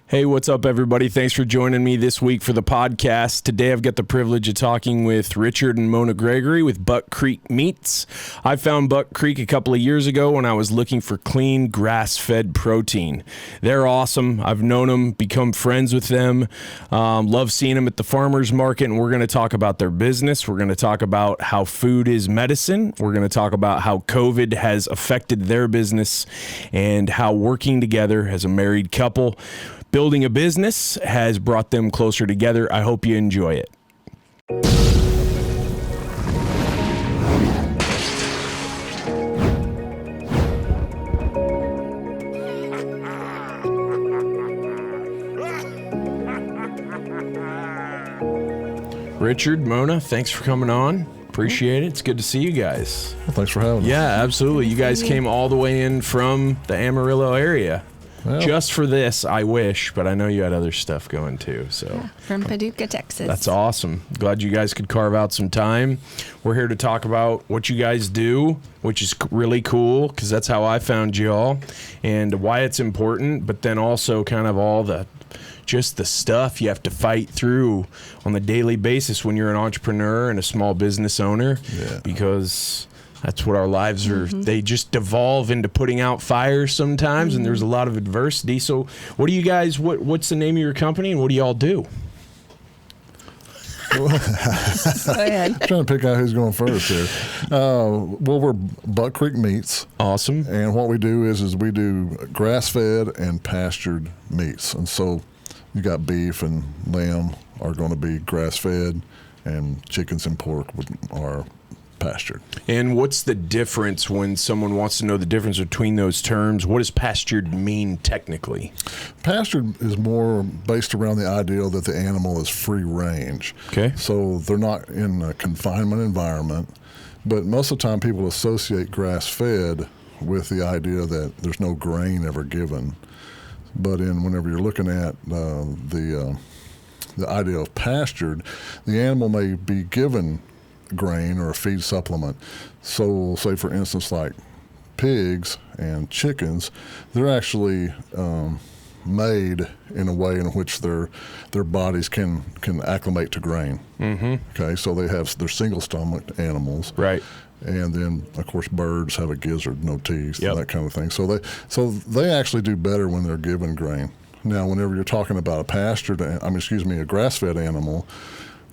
Hey, what's up, everybody? Thanks for joining me this week for the podcast. Today, I've got the privilege of talking with Richard and Mona Gregory with Buck Creek Meats. I found Buck Creek a couple of years ago when I was looking for clean, grass-fed protein. They're awesome. I've known them, become friends with them, love seeing them at the farmers market, and we're going to talk about their business. We're going to talk about how food is medicine. We're going to talk about how COVID has affected their business and how working together as a married couple, building a business, has brought them closer together. I hope you enjoy it. Richard, Mona, thanks for coming on. Appreciate it. It's good to see you guys. Well, thanks for having us. Yeah, absolutely. You guys came all the way in from the Amarillo area. Well, just for this, I wish, but I know you had other stuff going too. So yeah, from Paducah, Texas. That's awesome. Glad you guys could carve out some time. We're here to talk about what you guys do, which is really cool because that's how I found y'all and why it's important, but then also kind of all the just the stuff you have to fight through on the daily basis when you're an entrepreneur and a small business owner, because that's what our lives are. Mm-hmm. They just devolve into putting out fires sometimes, and there's a lot of adversity. So what do you guys, what's the name of your company, and what do y'all do? Go ahead. I'm trying to pick out who's going first here. Well, we're Buck Creek Meats. Awesome. And what we do is we do grass-fed and pastured meats. And so you got beef and lamb are going to be grass-fed, and chickens and pork are pastured. And what's the difference when someone wants to know the difference between those terms? What does pastured mean technically? Pastured is more based around the idea that the animal is free range. Okay. So they're not in a confinement environment, but most of the time people associate grass-fed with the idea that there's no grain ever given. But whenever you're looking at the idea of pastured, the animal may be given grain or a feed supplement. So say for instance like pigs and chickens, they're actually made in a way in which their bodies can acclimate to grain. Mm-hmm. Okay, so they're single stomached animals. Right. And then of course birds have a gizzard, no teeth, and that kind of thing. So they actually do better when they're given grain. Now whenever you're talking about a grass-fed animal,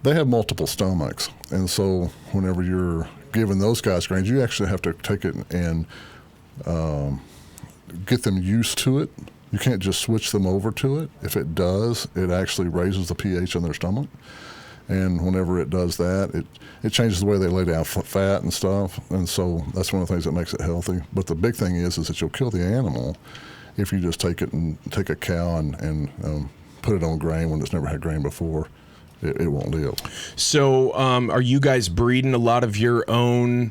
they have multiple stomachs, and so whenever you're giving those guys grains, you actually have to take it and get them used to it. You can't just switch them over to it. If it does, it actually raises the pH in their stomach, and whenever it does that, it changes the way they lay down fat and stuff, and so that's one of the things that makes it healthy. But the big thing is that you'll kill the animal if you just take a cow and put it on grain when it's never had grain before. It won't live. So are you guys breeding a lot of your own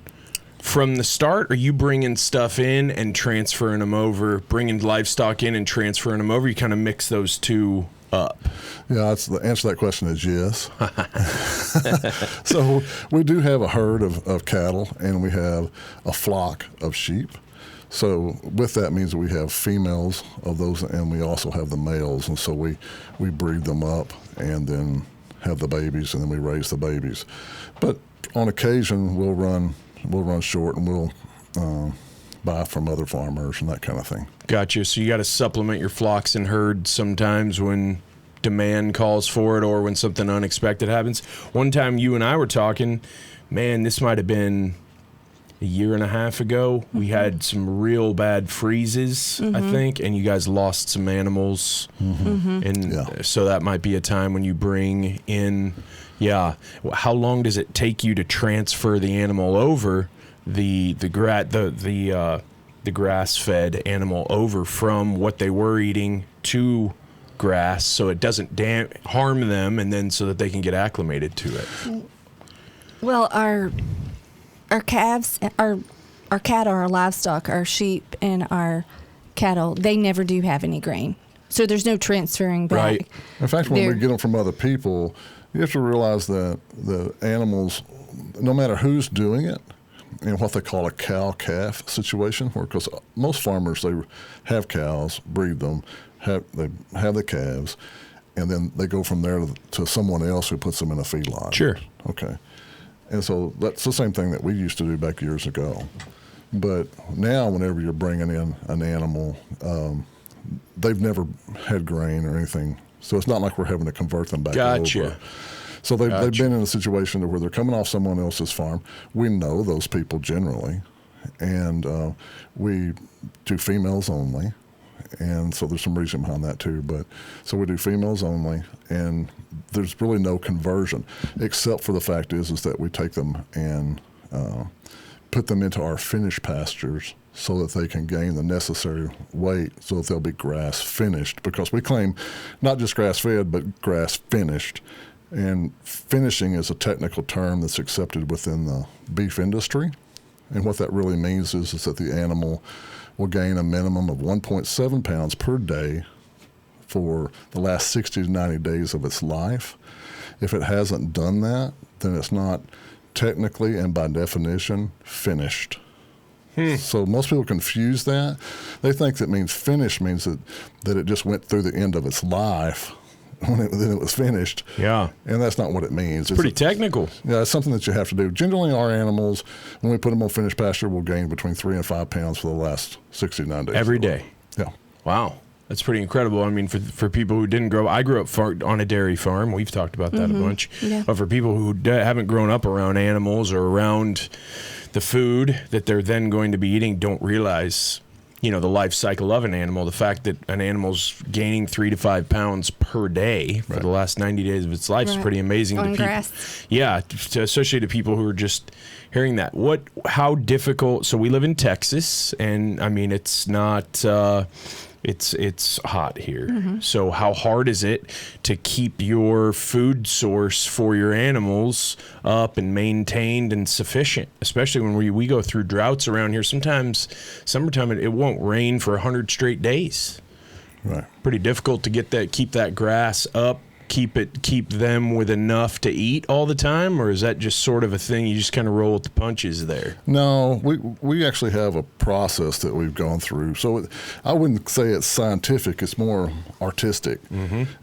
from the start? Are you bringing stuff in and transferring them over, bringing livestock in and transferring them over? You kind of mix those two up. Yeah, the answer to that question is yes. So we do have a herd of cattle, and we have a flock of sheep. So with that means that we have females of those, and we also have the males. And so we breed them up and then have the babies, and then we raise the babies. But on occasion, we'll run short, and we'll buy from other farmers and that kind of thing. Gotcha. So you got to supplement your flocks and herds sometimes when demand calls for it or when something unexpected happens. One time you and I were talking, man, this might have been a year and a half ago. We had some real bad freezes, I think, and you guys lost some animals. And so that might be a time when you bring in, how long does it take you to transfer the animal over, the grass-fed animal over from what they were eating to grass so it doesn't harm them, and then so that they can get acclimated to it? Well, our calves, our cattle, our livestock, our sheep, and our cattle, they never do have any grain. So there's no transferring back. Right. In fact, when we get them from other people, you have to realize that the animals, no matter who's doing it, in what they call a cow-calf situation, because most farmers, they have cows, breed them, have the calves, and then they go from there to someone else who puts them in a feedlot. Sure. Okay. And so that's the same thing that we used to do back years ago. But now whenever you're bringing in an animal, they've never had grain or anything. So it's not like we're having to convert them back over. So they've been in a situation where they're coming off someone else's farm. We know those people generally, and we do females only. And so there's some reason behind that too. But so we do females only, and there's really no conversion, except for the fact is that we take them and put them into our finished pastures so that they can gain the necessary weight so that they'll be grass finished, because we claim not just grass fed but grass finished. And finishing is a technical term that's accepted within the beef industry. And what that really means is that the animal will gain a minimum of 1.7 pounds per day for the last 60 to 90 days of its life. If it hasn't done that, then it's not technically and by definition finished. So most people confuse that. They think that means finished means that it just went through the end of its life when it was finished. Yeah. And that's not what it means. It's pretty technical. Yeah, it's something that you have to do. Generally, our animals, when we put them on finished pasture, will gain between 3 and 5 pounds for the last 69 days. Every day? Yeah. Wow. That's pretty incredible. I mean, for people who didn't grow up, I grew up on a dairy farm. We've talked about that a bunch. Yeah. But for people who haven't grown up around animals or around the food that they're then going to be eating, don't realize, the life cycle of an animal, the fact that an animal's gaining 3 to 5 pounds per day for the last 90 days of its life is pretty amazing to people. Grass. Yeah, especially to people who are just hearing that. How difficult? So we live in Texas, and I mean, it's not. It's hot here. So how hard is it to keep your food source for your animals up and maintained and sufficient, especially when we go through droughts around here? Sometimes summertime it won't rain for 100 straight days. Right. Pretty difficult to keep that grass up, keep them with enough to eat all the time, or is that just sort of a thing you just kind of roll with the punches there? No, we actually have a process that we've gone through. So I wouldn't say it's scientific, it's more artistic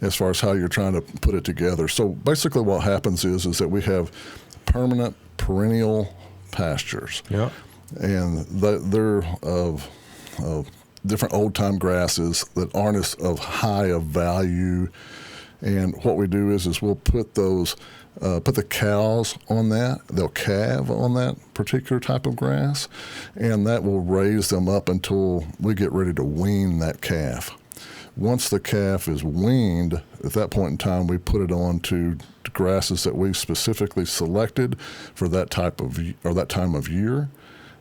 as far as how you're trying to put it together. So basically what happens is that we have permanent perennial pastures. Yeah. And they're of different old-time grasses that aren't as of high of value. And what we do is we'll put put the cows on that. They'll calve on that particular type of grass, and that will raise them up until we get ready to wean that calf. Once the calf is weaned, at that point in time, we put it on to grasses that we specifically selected for that type of or that time of year.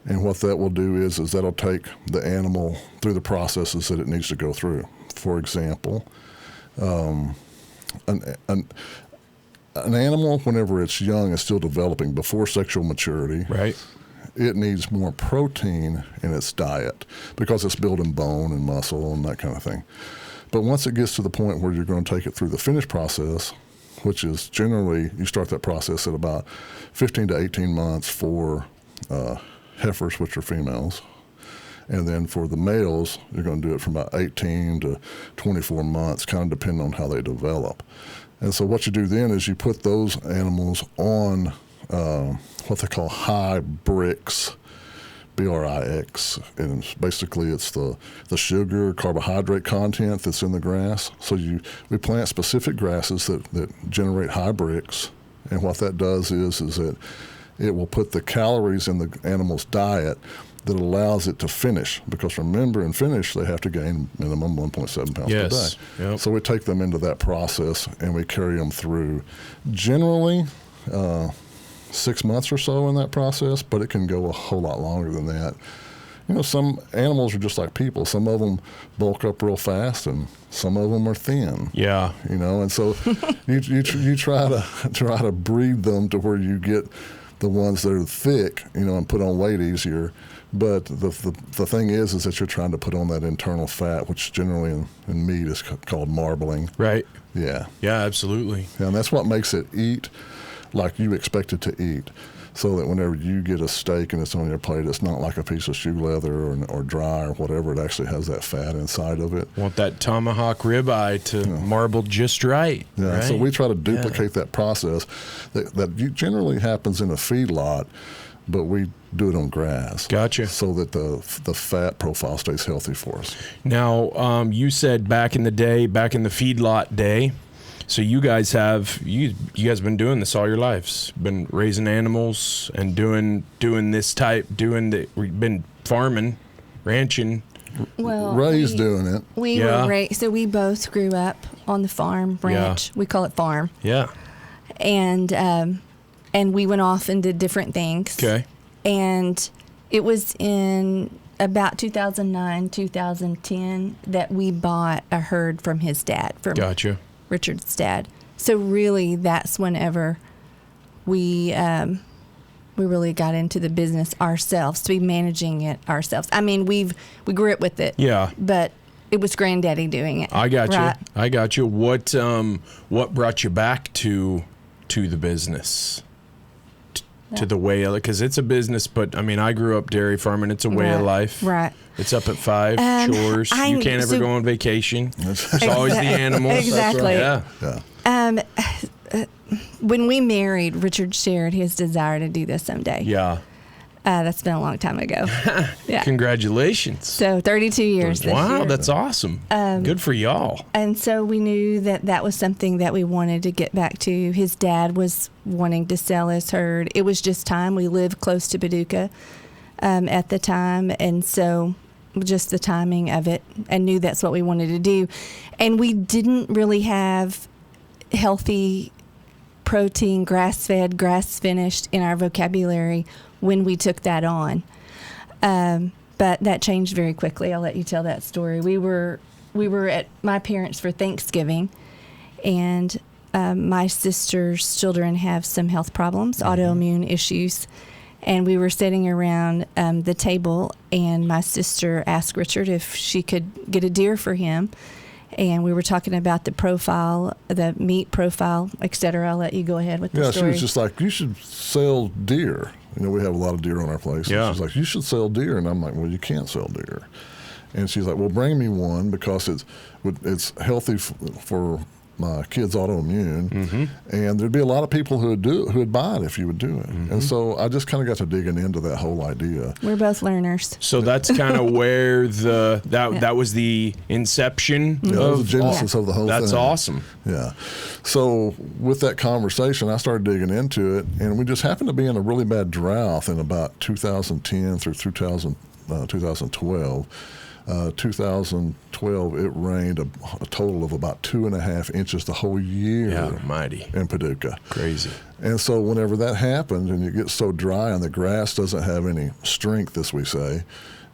And what that will do is that'll take the animal through the processes that it needs to go through. For example, an animal, whenever it's young and still developing before sexual maturity, right, it needs more protein in its diet because it's building bone and muscle and that kind of thing. But once it gets to the point where you're going to take it through the finished process, which is generally you start that process at about 15 to 18 months for heifers, which are females. And then for the males, you're going to do it from about 18 to 24 months, kind of depending on how they develop. And so what you do then is you put those animals on what they call high brix, BRIX. And basically it's the sugar, carbohydrate content that's in the grass. So we plant specific grasses that generate high brix. And what that does is that it will put the calories in the animal's diet that allows it to finish, because remember, in finish they have to gain minimum 1.7 pounds per day. Yep. So we take them into that process and we carry them through generally 6 months or so in that process, but it can go a whole lot longer than that. Some animals are just like people. Some of them bulk up real fast and some of them are thin. Yeah. And so you try to breed them to where you get the ones that are thick, and put on weight easier. But the thing is that you're trying to put on that internal fat, which generally in meat is called marbling. Right. Yeah. Yeah, absolutely. And that's what makes it eat like you expect it to eat. so that whenever you get a steak and it's on your plate, it's not like a piece of shoe leather or dry or whatever. It actually has that fat inside of it. Want that tomahawk ribeye to marble just right. Yeah, right? so we try to duplicate that process that generally happens in a feedlot, but we do it on grass. Gotcha. So that the fat profile stays healthy for us. Now, you said back in the feedlot day, so you guys have been doing this all your lives, been raising animals and doing this type, we've been farming, ranching. Well, Ray's doing it. We were raised, so we both grew up on the farm, ranch. We call it farm. Yeah. And we went off and did different things. Okay. And it was in about 2009, 2010 that we bought a herd from his dad, from Gotcha. Richard's dad. So really, that's whenever we really got into the business ourselves, to be managing it ourselves. I mean, we grew up with it. Yeah. But it was Granddaddy doing it. I got right? you. I got you. What brought you back to the business? To the way of it, because it's a business, but I mean, I grew up dairy farming. It's a way of life. Right. It's up at 5, chores. You can't ever go on vacation. It's always the animals. Exactly. Yeah. When we married, Richard shared his desire to do this someday. Yeah. That's been a long time ago. Yeah. Congratulations. So 32 years this Wow, year. that's awesome. Good for y'all. And so we knew that was something that we wanted to get back to. His dad was wanting to sell his herd. It was just time. We lived close to Paducah at the time, and so just the timing of it, and knew that's what we wanted to do. And we didn't really have healthy protein, grass-fed, grass-finished in our vocabulary when we took that on. But that changed very quickly. I'll let you tell that story. We were at my parents' for Thanksgiving, and my sister's children have some health problems, autoimmune issues. And we were sitting around the table, and my sister asked Richard if she could get a deer for him. And we were talking about the profile, the meat profile, et cetera. I'll let you go ahead with the story. Yeah, she was just like, you should sell deer. You know, we have a lot of deer on our place. Yeah. And she's like, you should sell deer. And I'm like, well, you can't sell deer. And she's like, well, bring me one because it's healthy for my kid's autoimmune, and there'd be a lot of people who would buy it if you would do it. And so I just kind of got to digging into that whole idea. We're both learners. So that's kind of where that was the inception That was the genesis of the whole thing. That's awesome. Yeah. So with that conversation, I started digging into it, and we just happened to be in a really bad drought in about 2010 through 2012. 2012, it rained a total of about 2.5 inches the whole year. Yeah, almighty. In Paducah. Crazy. And so whenever that happens and it gets so dry and the grass doesn't have any strength, as we say,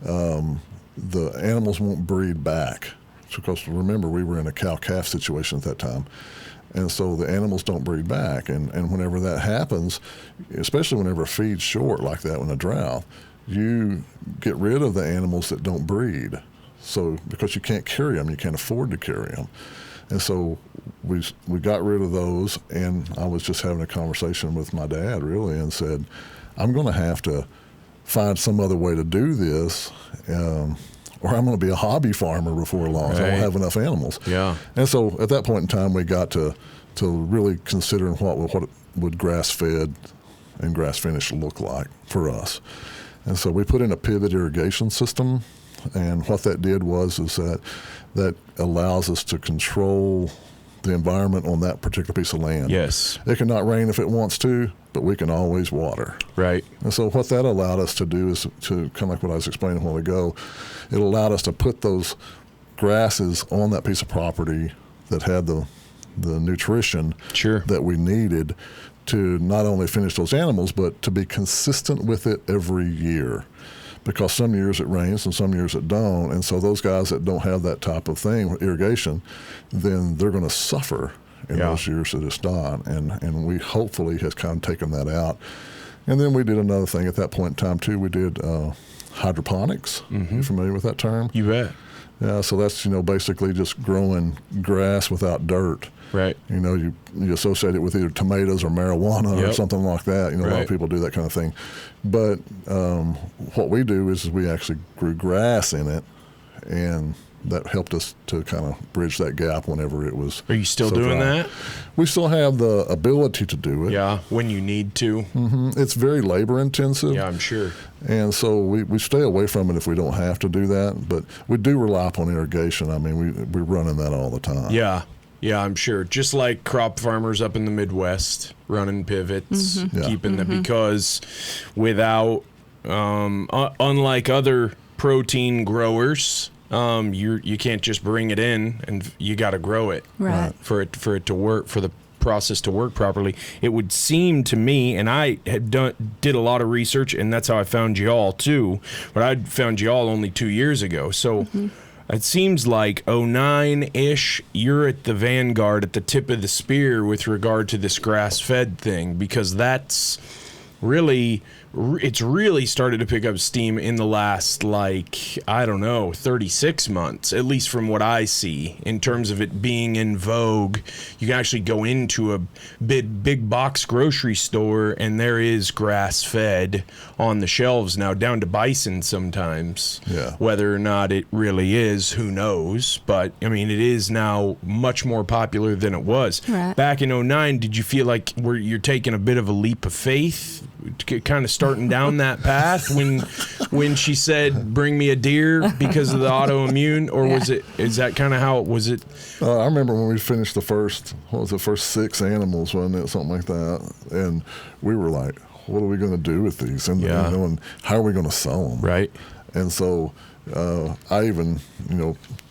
the animals won't breed back. Because remember, we were in a cow-calf situation at that time. And so the animals don't breed back. And whenever that happens, especially whenever feed's short like that in a drought, you get rid of the animals that don't breed. So because you can't carry them, you can't afford to carry them. And so we got rid of those, and I was just having a conversation with my dad, really, and said, I'm going to have to find some other way to do this, or I'm going to be a hobby farmer before long. Right. So I don't have enough animals. Yeah. And so at that point in time, we got to really considering what would grass-fed and grass-finished look like for us. And so we put in a pivot irrigation system, and what that did was that allows us to control the environment on that particular piece of land. Yes. It can not rain if it wants to, but we can always water. Right. And so what that allowed us to do is to kind of like what I was explaining a while ago, it allowed us to put those grasses on that piece of property that had the nutrition that we needed to not only finish those animals, but to be consistent with it every year. Because some years it rains and some years it don't. And so those guys that don't have that type of thing, irrigation, then they're going to suffer in those years that it's not. And we hopefully has kind of taken that out. And then we did another thing at that point in time, too. We did hydroponics. You familiar with that term? You bet. Yeah, so that's, basically just growing grass without dirt. Right. You associate it with either tomatoes or marijuana or something like that. A lot of people do that kind of thing. But what we do is we actually grew grass in it, and that helped us to kind of bridge that gap whenever it was. Are you still so doing dry. that? We still have the ability to do it. Yeah, when you need to. Mm-hmm. It's very labor intensive. Yeah, I'm sure. And so we stay away from it if we don't have to do that. But we do rely upon irrigation. I mean, we're running that all the time. Yeah. Yeah, I'm sure. Just like crop farmers up in the Midwest, running pivots, keeping them, because without, unlike other protein growers, you can't just bring it in, and you got to grow it, right, for it to work, for the process to work properly. It would seem to me, and I had did a lot of research, and that's how I found y'all too. But I found y'all only 2 years ago, so. It seems like 09-ish, you're at the vanguard, at the tip of the spear with regard to this grass-fed thing, because that's it's really started to pick up steam in the last, 36 months, at least from what I see, in terms of it being in vogue. You can actually go into a big box grocery store, and there is grass-fed on the shelves now, down to bison sometimes. Yeah. Whether or not it really is, who knows? But, I mean, it is now much more popular than it was. Right. Back in 09, did you feel like you're taking a bit of a leap of faith, kind of starting down that path when she said, bring me a deer because of the autoimmune, or is that kind of how it was? I remember when we finished the first 6 animals, wasn't it? Something like that. And we were like, what are we going to do with these? And, and how are we going to sell them? Right. And so I even,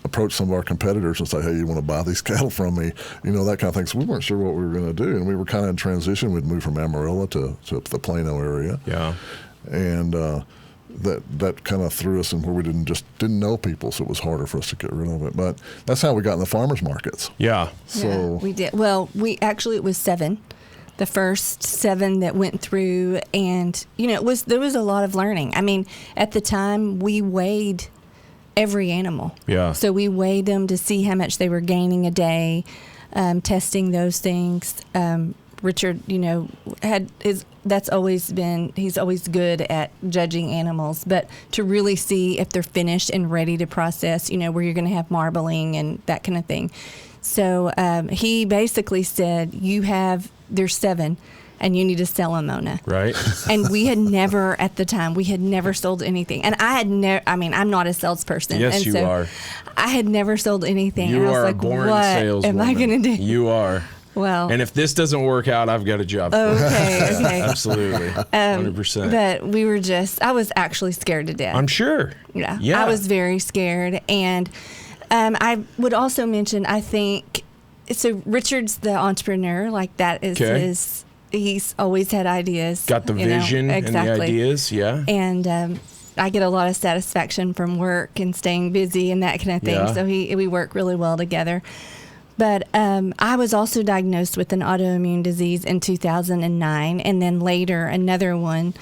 approached some of our competitors and say, hey, you want to buy these cattle from me? That kind of thing. So we weren't sure what we were going to do. And we were kind of in transition. We'd moved from Amarillo to the Plano area. Yeah. And that kind of threw us in where we didn't know people, so it was harder for us to get rid of it. But that's how we got in the farmers markets. Yeah. So we did. Well, it was 7. The first 7 that went through, and there was a lot of learning. I mean, at the time we weighed every animal. Yeah. So we weighed them to see how much they were gaining a day, testing those things. Richard, he's always good at judging animals, but to really see if they're finished and ready to process, where you're going to have marbling and that kind of thing. So he basically said, there's 7, and you need to sell them, Mona. Right. And we had never, at the time, sold anything. And I'm not a salesperson. Yes, and you so are. I had never sold anything. You and I was are like, a born what saleswoman. am I going to do? You are. Well. And if this doesn't work out, I've got a job for you. Okay. Absolutely. 100%. But I was actually scared to death. I'm sure. Yeah. Yeah. I was very scared. And I would also mention, I think, so Richard's the entrepreneur, like that is his, he's always had ideas. Got the vision and the ideas, yeah. And I get a lot of satisfaction from work and staying busy and that kind of thing. Yeah. So we work really well together. But I was also diagnosed with an autoimmune disease in 2009, and then later another one.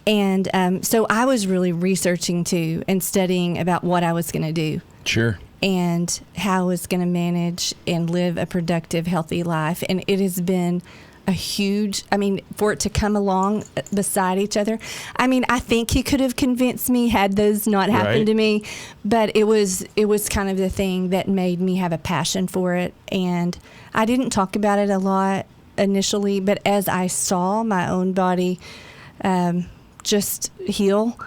And so I was really researching too and studying about what I was going to do. Sure. And how I was going to manage and live a productive, healthy life. And it has been a huge, for it to come along beside each other. I think he could have convinced me had those not happened to me, but it was kind of the thing that made me have a passion for it. And I didn't talk about it a lot initially, but as I saw my own body just heal,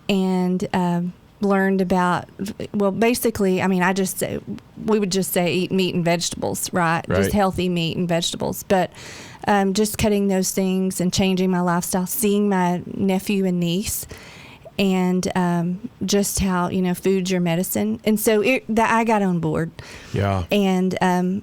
and learned about, well, basically, we would just say eat meat and vegetables, right? Just healthy meat and vegetables. But just cutting those things and changing my lifestyle, seeing my nephew and niece, and just how, food's your medicine. And so I got on board. Yeah. And I'm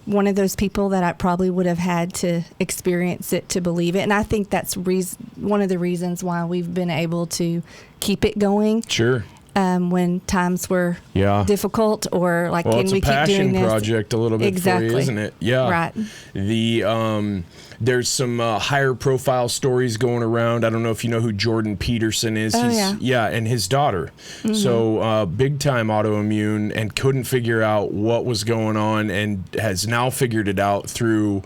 one of those people that I probably would have had to experience it to believe it. And I think that's one of the reasons why we've been able to keep it going. Sure. when times were difficult, or like, well, can we keep doing this? It's a passion project a little bit for you, isn't it? Yeah. Right. There's some higher profile stories going around. I don't know if you know who Jordan Peterson is. And his daughter. Mm-hmm. So big time autoimmune, and couldn't figure out what was going on, and has now figured it out through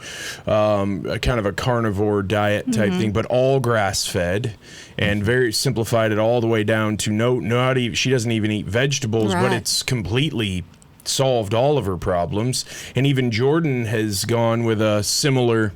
a kind of a carnivore diet type thing, but all grass fed, and very simplified it all the way down to she doesn't even eat vegetables, but it's completely solved all of her problems. And even Jordan has gone with a similar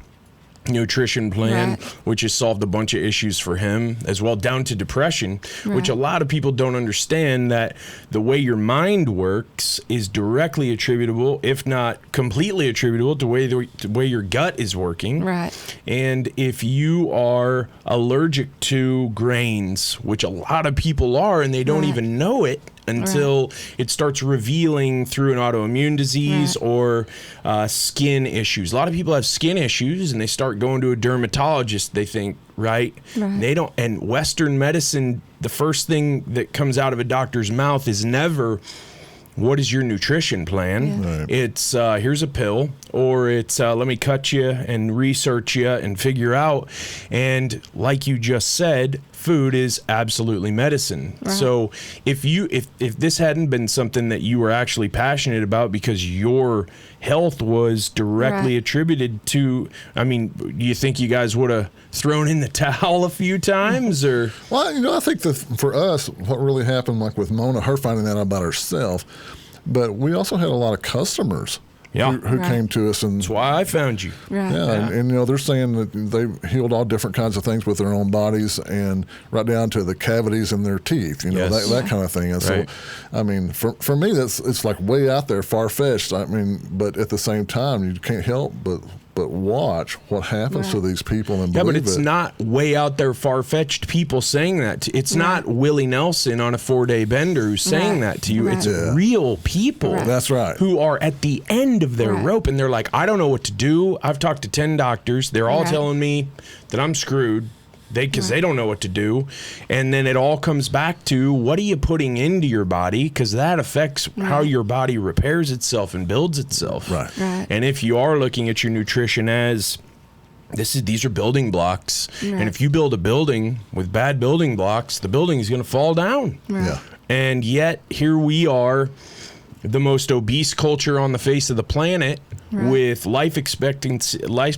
nutrition plan, which has solved a bunch of issues for him as well, down to depression, which a lot of people don't understand, that the way your mind works is directly attributable, if not completely attributable, to the way your gut is working. Right. And if you are allergic to grains, which a lot of people are, and they don't even know it until it starts revealing through an autoimmune disease or skin issues. A lot of people have skin issues, and they start going to a dermatologist, they think, right? They don't. And Western medicine, the first thing that comes out of a doctor's mouth is never, what is your nutrition plan? It's here's a pill, or it's let me cut you and research you and figure out. And like you just said, food is absolutely medicine. So if this hadn't been something that you were actually passionate about because your health was directly attributed to, I mean, do you think you guys would have thrown in the towel a few times? Or well, I think that for us, what really happened, like with Mona, her finding that out about herself, but we also had a lot of customers who came to us, and that's why I found you. And they're saying that they've healed all different kinds of things with their own bodies, and right down to the cavities in their teeth, that kind of thing. And so, I mean, for me, it's like way out there, far-fetched. I mean, but at the same time, you can't help but watch what happens to these people and believe it. But it's not way out there, far-fetched people saying that. It's not Willie Nelson on a 4-day bender who's saying that to you. It's real people. That's right. Who are at the end of their rope, and they're like, I don't know what to do. I've talked to 10 doctors. They're all telling me that I'm screwed. Because they don't know what to do. And then it all comes back to, what are you putting into your body? Because that affects how your body repairs itself and builds itself. And if you are looking at your nutrition as, these are building blocks. And if you build a building with bad building blocks, the building is going to fall down. And yet, here we are, the most obese culture on the face of the planet, with life expectancy, I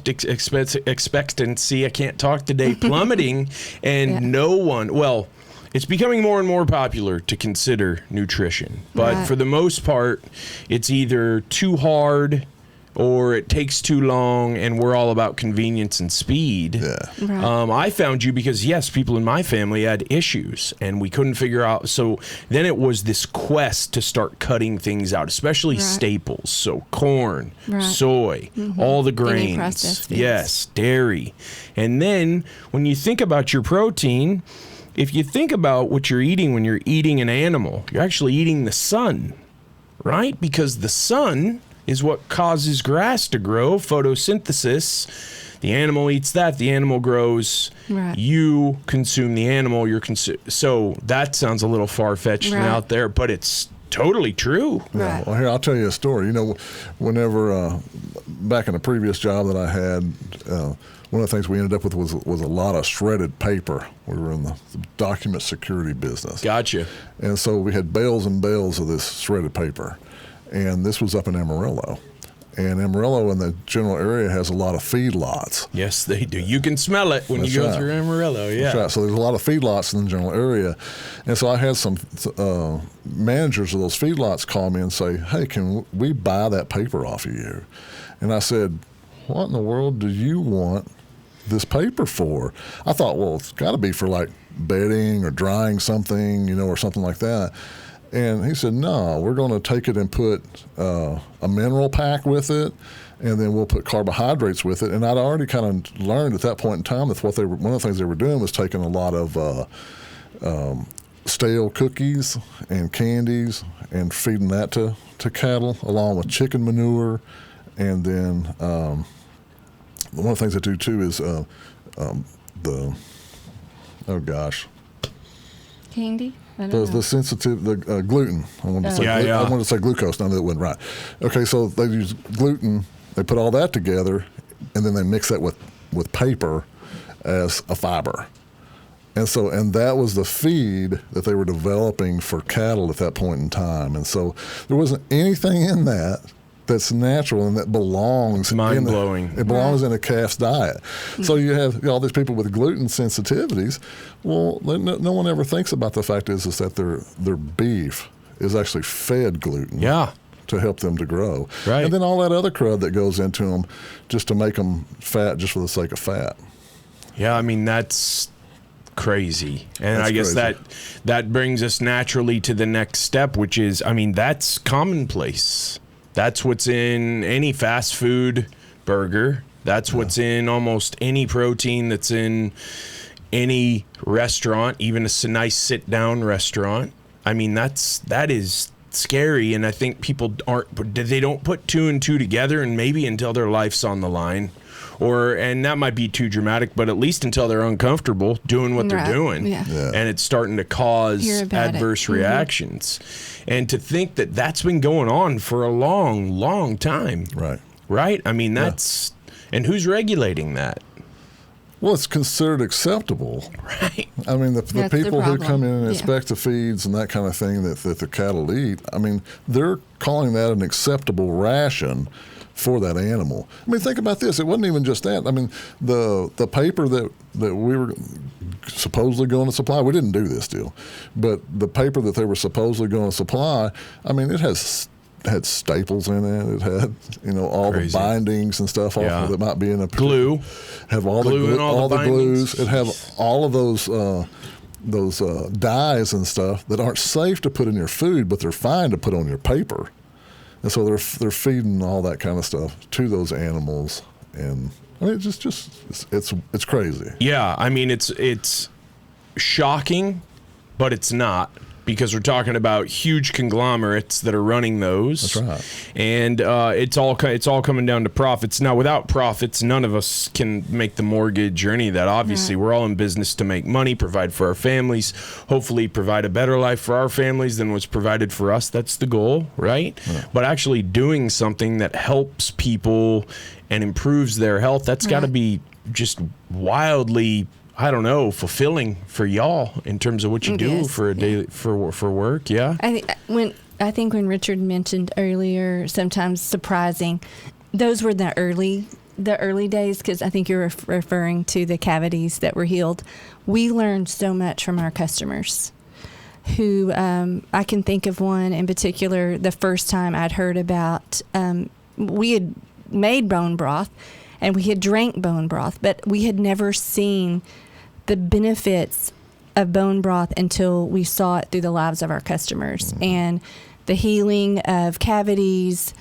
can't talk today, plummeting, and no one, well, it's becoming more and more popular to consider nutrition. But for the most part, it's either too hard or it takes too long, and we're all about convenience and speed. I found you because, yes, people in my family had issues, and we couldn't figure out. So then it was this quest to start cutting things out, especially staples. So corn, soy, all the grains. Yes, dairy. And then when you think about your protein, if you think about what you're eating when you're eating an animal, you're actually eating the sun, right? Because the sun is what causes grass to grow, photosynthesis. The animal eats that, the animal grows, you consume the animal, so that sounds a little far-fetched and out there, but it's totally true. Well, here, I'll tell you a story. Whenever, back in a previous job that I had, one of the things we ended up with was a lot of shredded paper. We were in the document security business. Gotcha. And so we had bales and bales of this shredded paper. And this was up in Amarillo. And Amarillo in the general area has a lot of feedlots. Yes, they do. You can smell it when you go through Amarillo, That's right. So there's a lot of feedlots in the general area. And so I had some managers of those feedlots call me and say, hey, can we buy that paper off of you? And I said, what in the world do you want this paper for? I thought, well, it's got to be for like bedding or drying something, or something like that. And he said, no, we're going to take it and put a mineral pack with it, and then we'll put carbohydrates with it. And I'd already kind of learned at that point in time that one of the things they were doing was taking a lot of stale cookies and candies and feeding that to cattle, along with chicken manure. And then one of the things I do too is candy. The sensitive, the gluten. I wanted to say, I wanted to say glucose. No, that wasn't right. Okay, so they use gluten. They put all that together, and then they mix that with paper as a fiber. And that was the feed that they were developing for cattle at that point in time. And so there wasn't anything in that that's natural and that belongs. Mind-blowing. It belongs in a calf's diet. So you have all these people with gluten sensitivities. Well, no one ever thinks about the fact is that their beef is actually fed gluten. Yeah. To help them to grow. Right. And then all that other crud that goes into them just to make them fat just for the sake of fat. Yeah, I mean, that's crazy. And That's I guess crazy. that brings us naturally to the next step, which is, I mean, that's commonplace. That's what's in any fast food burger. That's what's in almost any protein that's in any restaurant, even a nice sit-down restaurant. I mean, that is scary, and I think people don't put two and two together, and maybe until their life's on the line. And that might be too dramatic, but at least until they're uncomfortable doing what they're doing. Yeah. And it's starting to cause adverse reactions. And to think that that's been going on for a long, long time. Right? I mean, that's... And who's regulating that? Well, it's considered acceptable. Right. I mean, the people who come in and inspect the feeds and that kind of thing that the cattle eat, I mean, they're calling that an acceptable ration for that animal. I mean, think about this. It wasn't even just that. I mean, the paper that we were supposedly going to supply, we didn't do this deal, but the paper that they were supposedly going to supply, I mean, it had staples in it. It had, all the bindings and stuff off that might be in a glue. Have all the glues. It have all of those dyes and stuff that aren't safe to put in your food, but they're fine to put on your paper. And so they're feeding all that kind of stuff to those animals, and I mean, it's crazy. Yeah, I mean, it's shocking, but it's not, because we're talking about huge conglomerates that are running those. That's right. And it's all coming down to profits. Now, without profits, none of us can make the mortgage or any of that. Obviously, we're all in business to make money, provide for our families, hopefully provide a better life for our families than was provided for us. That's the goal, right? Yeah. But actually doing something that helps people and improves their health, that's got to be just wildly, I don't know, fulfilling for y'all in terms of what you do for a day for work. Yeah. I think when Richard mentioned earlier, sometimes surprising, those were the early days, because I think you're referring to the cavities that were healed. We learned so much from our customers, who I can think of one in particular. The first time I'd heard about, we had made bone broth and we had drank bone broth, but we had never seen the benefits of bone broth until we saw it through the lives of our customers, and the healing of cavities,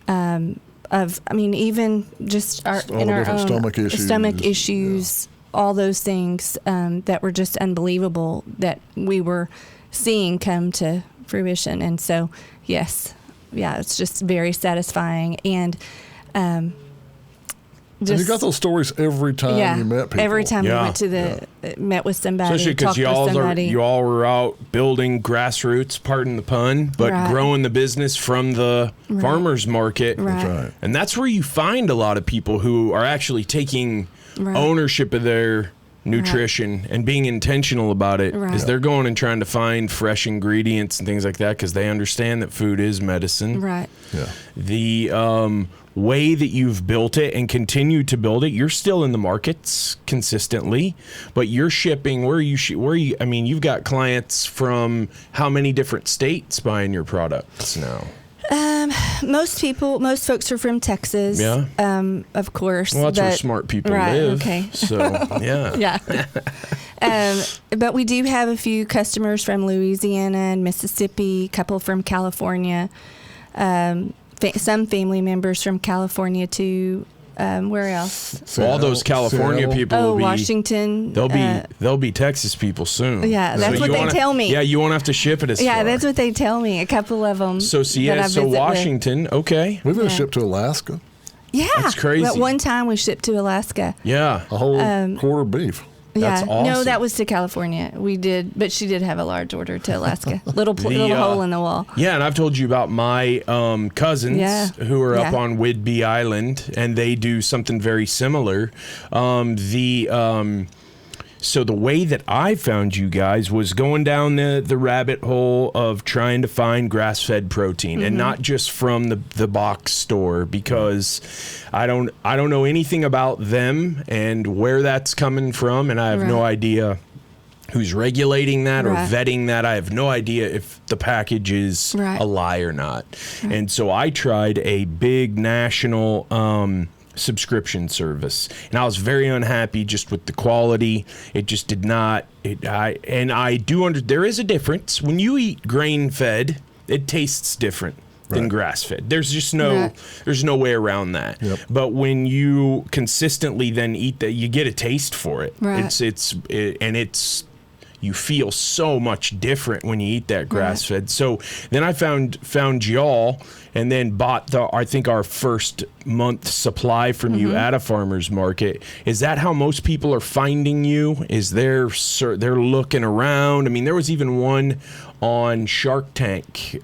even just our own stomach issues, all those things that were just unbelievable that we were seeing come to fruition. And so, yes, it's just very satisfying. And and you got those stories every time you met people. Every time we went to met with somebody, especially because you all were out building grassroots, pardon the pun, but growing the business from the farmers market. That's right. And that's where you find a lot of people who are actually taking ownership of their nutrition and being intentional about it, is they're going and trying to find fresh ingredients and things like that, because they understand that food is medicine. Right. Yeah. The way that you've built it and continue to build it, you're still in the markets consistently, but you're shipping. Where you? I mean, you've got clients from how many different states buying your products now? Most folks are from Texas. Yeah. Of course. Well, that's where smart people live. Okay. So, yeah. Yeah. But we do have a few customers from Louisiana and Mississippi, a couple from California, some family members from California too. Where else? All those California people will be Washington. They'll be Texas people soon. Yeah, that's what they tell me. Yeah, you won't have to ship it as far. Yeah, that's what they tell me. A couple of them. So Washington, okay. We've been shipped to Alaska. Yeah, that's crazy. But one time we shipped to Alaska. Yeah, a whole quarter beef. That's awesome. No, that was to California. We did, but she did have a large order to Alaska. Little hole in the wall. Yeah, and I've told you about my cousins who are up on Whidbey Island, and they do something very similar. So the way that I found you guys was going down the rabbit hole of trying to find grass-fed protein, and not just from the box store, because I don't know anything about them and where that's coming from, and I have no idea who's regulating that or vetting that. I have no idea if the package is a lie or not. And so I tried a big national subscription service, and I was very unhappy just with the quality. It just did not. There is a difference when you eat grain fed. It tastes different than grass fed. There's just there's no way around that. Yep. But when you consistently then eat that, you get a taste for it. It's you feel so much different when you eat that grass fed. So then I found y'all, and then bought our first month supply from you at a farmer's market. Is that how most people are finding you? Is they're looking around? I mean, there was even one on Shark Tank,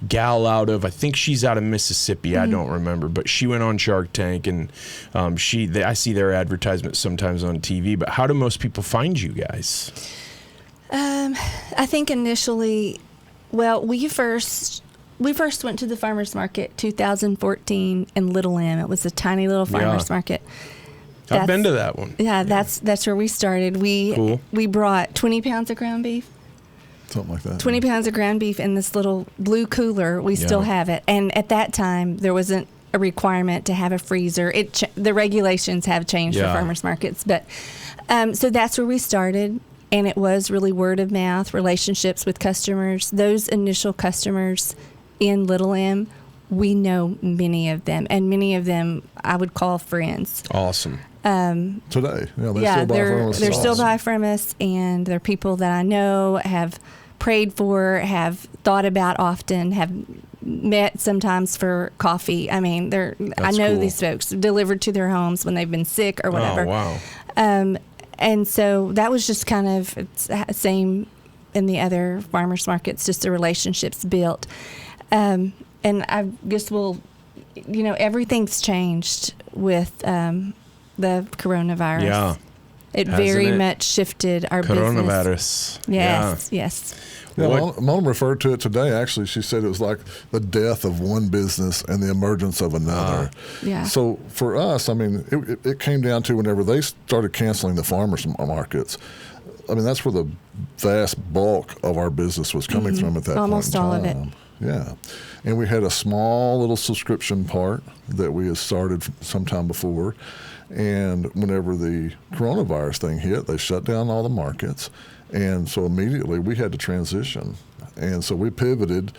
gal out of, I think she's out of Mississippi. I don't remember, but she went on Shark Tank, and I see their advertisements sometimes on TV. But how do most people find you guys? I think initially, we first went to the farmers market 2014 in Little M. It was a tiny little farmers market. I've been to that one. Yeah, that's where we started. We brought 20 pounds of ground beef. Something like that. 20 pounds of ground beef in this little blue cooler. We still have it. And at that time, there wasn't a requirement to have a freezer. The regulations have changed for farmers markets. But so that's where we started. And it was really word of mouth, relationships with customers. Those initial customers in Little M, we know many of them. And many of them I would call friends. Awesome. Today. They're still buy from us, and they're people that I know, have prayed for, have thought about often, have met sometimes for coffee. I mean, I know these folks, delivered to their homes when they've been sick or whatever. Oh, wow. And so that was just kind of same in the other farmers markets, just the relationships built. And I guess everything's changed with the coronavirus. Yeah. It very much shifted our business. Yes, yes. Yeah, Mona referred to it today. Actually, she said it was like the death of one business and the emergence of another. So for us, I mean, it came down to whenever they started canceling the farmers markets. I mean, that's where the vast bulk of our business was coming from at that Almost point in time. all of it. Yeah. And we had a small little subscription part that we had started sometime before. And whenever the coronavirus thing hit, they shut down all the markets. And so immediately we had to transition. And so we pivoted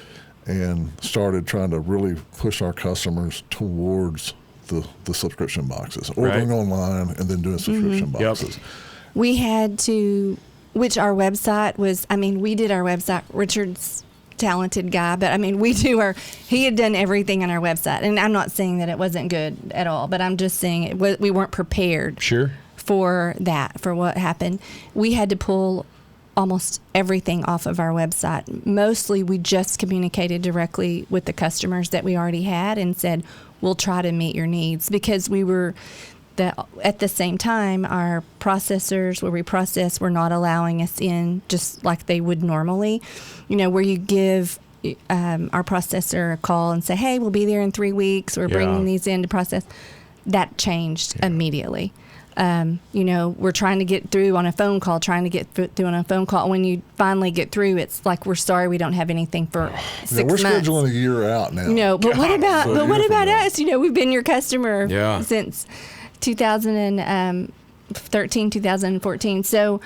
and started trying to really push our customers towards the subscription boxes, ordering online and then doing subscription boxes. Yep. We had to, which our website was, we did our website. Richard's talented guy, but he had done everything on our website. And I'm not saying that it wasn't good at all, but I'm just saying we weren't prepared for what happened. We had to pull almost everything off of our website. Mostly we just communicated directly with the customers that we already had and said, we'll try to meet your needs, because we were at the same time, our processors where we process were not allowing us in just like they would normally. Where you give our processor a call and say, hey, we'll be there in 3 weeks. We're bringing these in to process. That changed immediately. We're trying to get through on a phone call, When you finally get through, it's like, we're sorry, we don't have anything for 6 months. We're scheduling a year out now. But what about us? We've been your customer since 2013, 2014. So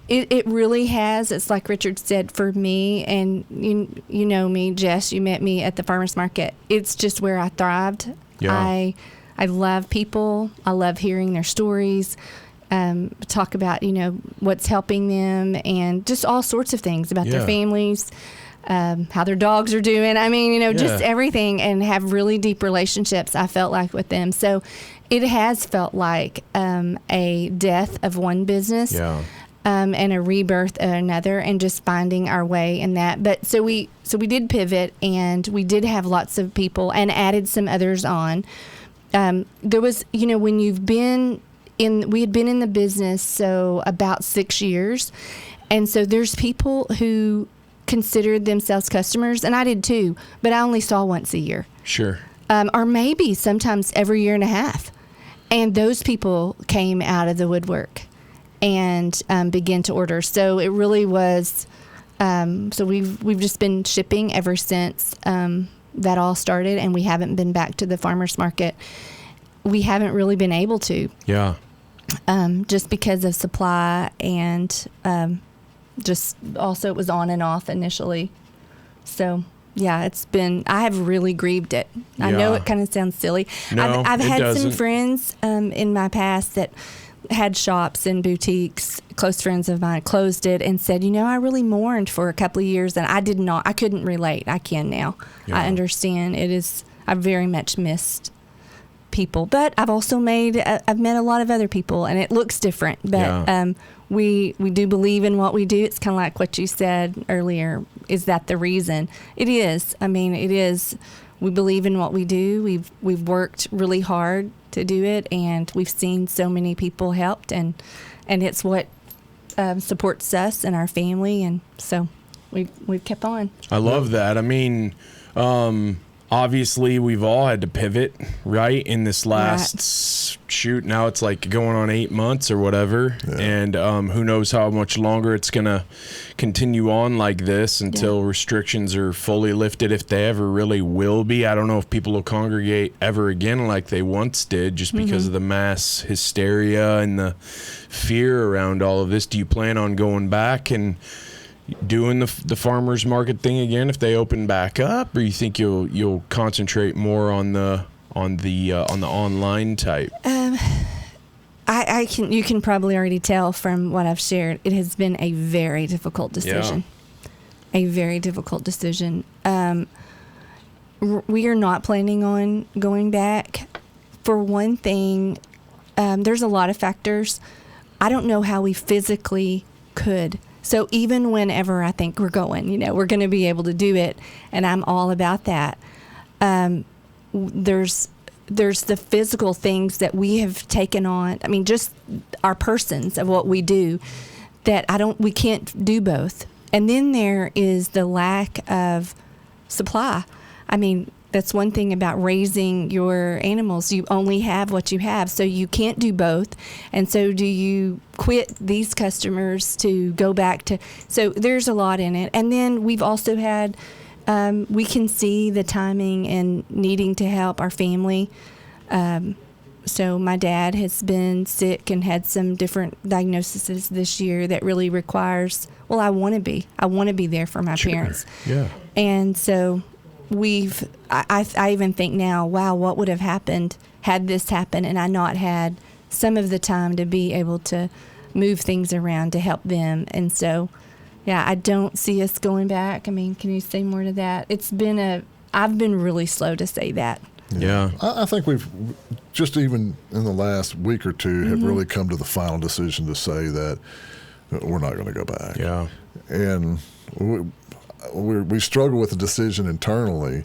it really has. It's like Richard said, for me, and you know me, Jess, you met me at the farmers market. It's just where I thrived. I love people. I love hearing their stories, talk about, what's helping them, and just all sorts of things about their families. how their dogs are doing. I mean, just everything, and have really deep relationships, I felt like, with them. So it has felt like a death of one business. Yeah. And a rebirth of another, and just finding our way in that. But so we did pivot, and we did have lots of people, and added some others on. There was, when you've been we had been in the business so about 6 years, and so there's people who considered themselves customers, and I did too, but I only saw once a year. Sure. Or maybe sometimes every year and a half, and those people came out of the woodwork and begin to order. So it really was. So we've just been shipping ever since that all started, and we haven't been back to the farmers market. We haven't really been able to. Yeah. Just because of supply, and just also it was on and off initially. So yeah, I have really grieved it. I know it kind of sounds silly. No, I've had doesn't. some friends in my past that had shops and boutiques, close friends of mine, closed it and said, I really mourned for a couple of years, and I couldn't relate. I can now. Yeah. I understand. I very much missed people, but I've also I've met a lot of other people, and it looks different, but we do believe in what we do. It's kind of like what you said earlier. Is that the reason? It is. I mean, it is. We believe in what we do. We've worked really hard to do it, and we've seen so many people helped, and it's what supports us and our family, and so we've kept on. I love that. I mean, obviously we've all had to pivot, right? In this last shoot, now it's like going on 8 months or whatever, and who knows how much longer it's gonna continue on like this until restrictions are fully lifted, if they ever really will be. I don't know if people will congregate ever again like they once did, just because of the mass hysteria and the fear around all of this. Do you plan on going back and doing the farmers market thing again if they open back up, or you think you'll concentrate more on the online type? You can probably already tell from what I've shared, it has been a very difficult decision. A very difficult decision. We are not planning on going back. For one thing, there's a lot of factors. I don't know how we physically could. So even whenever I think we're going, we're going to be able to do it, and I'm all about that. There's the physical things that we have taken on. I mean, just our persons of what we do, that we can't do both. And then there is the lack of supply. I mean, that's one thing about raising your animals. You only have what you have, so you can't do both. And so do you quit these customers to go back to... So there's a lot in it. And then we've also had... we can see the timing and needing to help our family. So my dad has been sick and had some different diagnoses this year that really requires... Well, I want to be there for my parents. Yeah. And so... I even think now, wow, what would have happened had this happened and I not had some of the time to be able to move things around to help them. And so, I don't see us going back. I mean, can you say more to that? I've been really slow to say that. Yeah. I think we've just even in the last week or two have really come to the final decision to say that we're not going to go back. Yeah. And we struggle with the decision internally,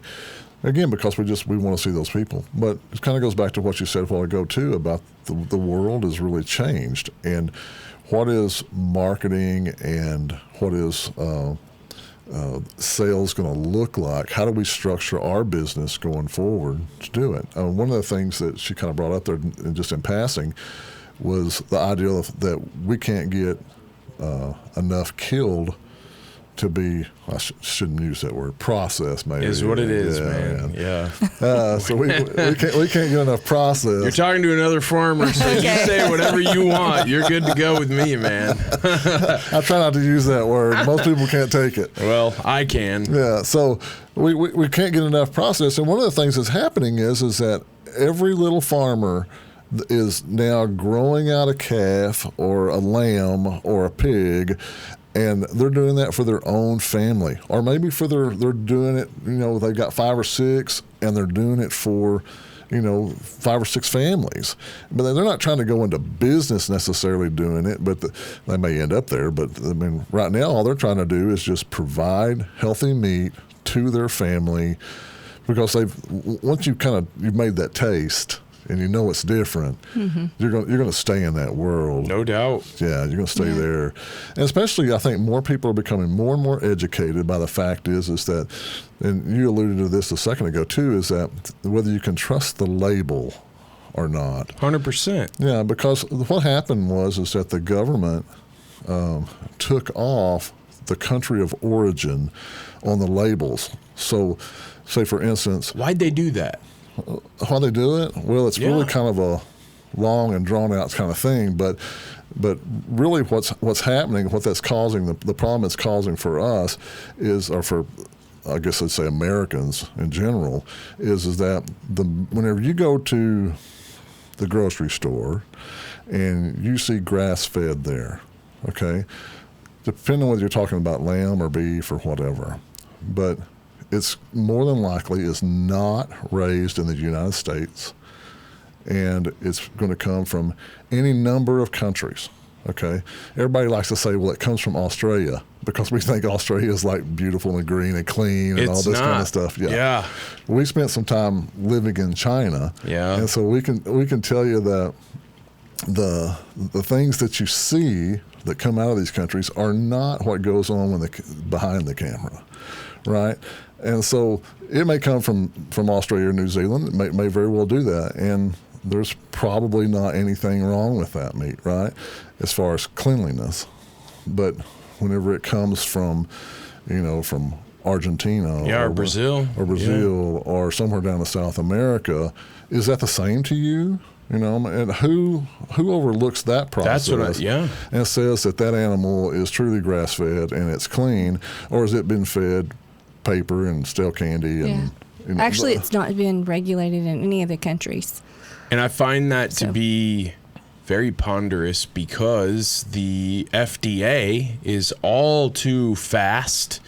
again, because we want to see those people. But it kind of goes back to what you said a while ago, too, about the world has really changed. And what is marketing and what is sales going to look like? How do we structure our business going forward to do it? One of the things that she kind of brought up there, just in passing, was the idea that we can't get enough killed to be, I shouldn't use that word, processed maybe. Is what it is, man. Yeah. So we can't get enough process. You're talking to another farmer, so you say whatever you want. You're good to go with me, man. I try not to use that word. Most people can't take it. Well, I can. Yeah, so we can't get enough process. And one of the things that's happening is that every little farmer is now growing out a calf or a lamb or a pig, And they're doing that for their own family, or maybe they're doing it, they've got 5 or 6 and they're doing it for, 5 or 6 families. But they're not trying to go into business necessarily doing it, but they may end up there. But I mean, right now, all they're trying to do is just provide healthy meat to their family, because once you've made that taste and you know it's different, you're going to stay in that world. No doubt. Yeah, you're going to stay there. And especially, I think more people are becoming more and more educated by the fact is that, and you alluded to this a second ago too, is that whether you can trust the label or not. 100%. Yeah, because what happened is that the government took off the country of origin on the labels. So, say for instance, why'd they do that? How they do it? Well, it's really kind of a long and drawn out kind of thing, but really what's happening, what that's causing, the problem it's causing for us is, or for I guess I'd say Americans in general, is that whenever you go to the grocery store and you see grass-fed there, okay, depending on whether you're talking about lamb or beef or whatever, but it's more than likely is not raised in the United States, and it's going to come from any number of countries. Okay, everybody likes to say, well, it comes from Australia, because we think Australia is like beautiful and green and clean and all this kind of stuff. Yeah. We spent some time living in China. Yeah. And so we can tell you that the things that you see that come out of these countries are not what goes on behind the camera, right? And so it may come from Australia or New Zealand. It may very well do that. And there's probably not anything wrong with that meat, right, as far as cleanliness. But whenever it comes from, from Argentina or Brazil or somewhere down in South America, is that the same to you? And who overlooks that process? That's what and says that animal is truly grass-fed and it's clean, or has it been fed paper and stale candy? And actually, it's not been regulated in any of the countries. And I find that to be very ponderous, because the FDA is all too fast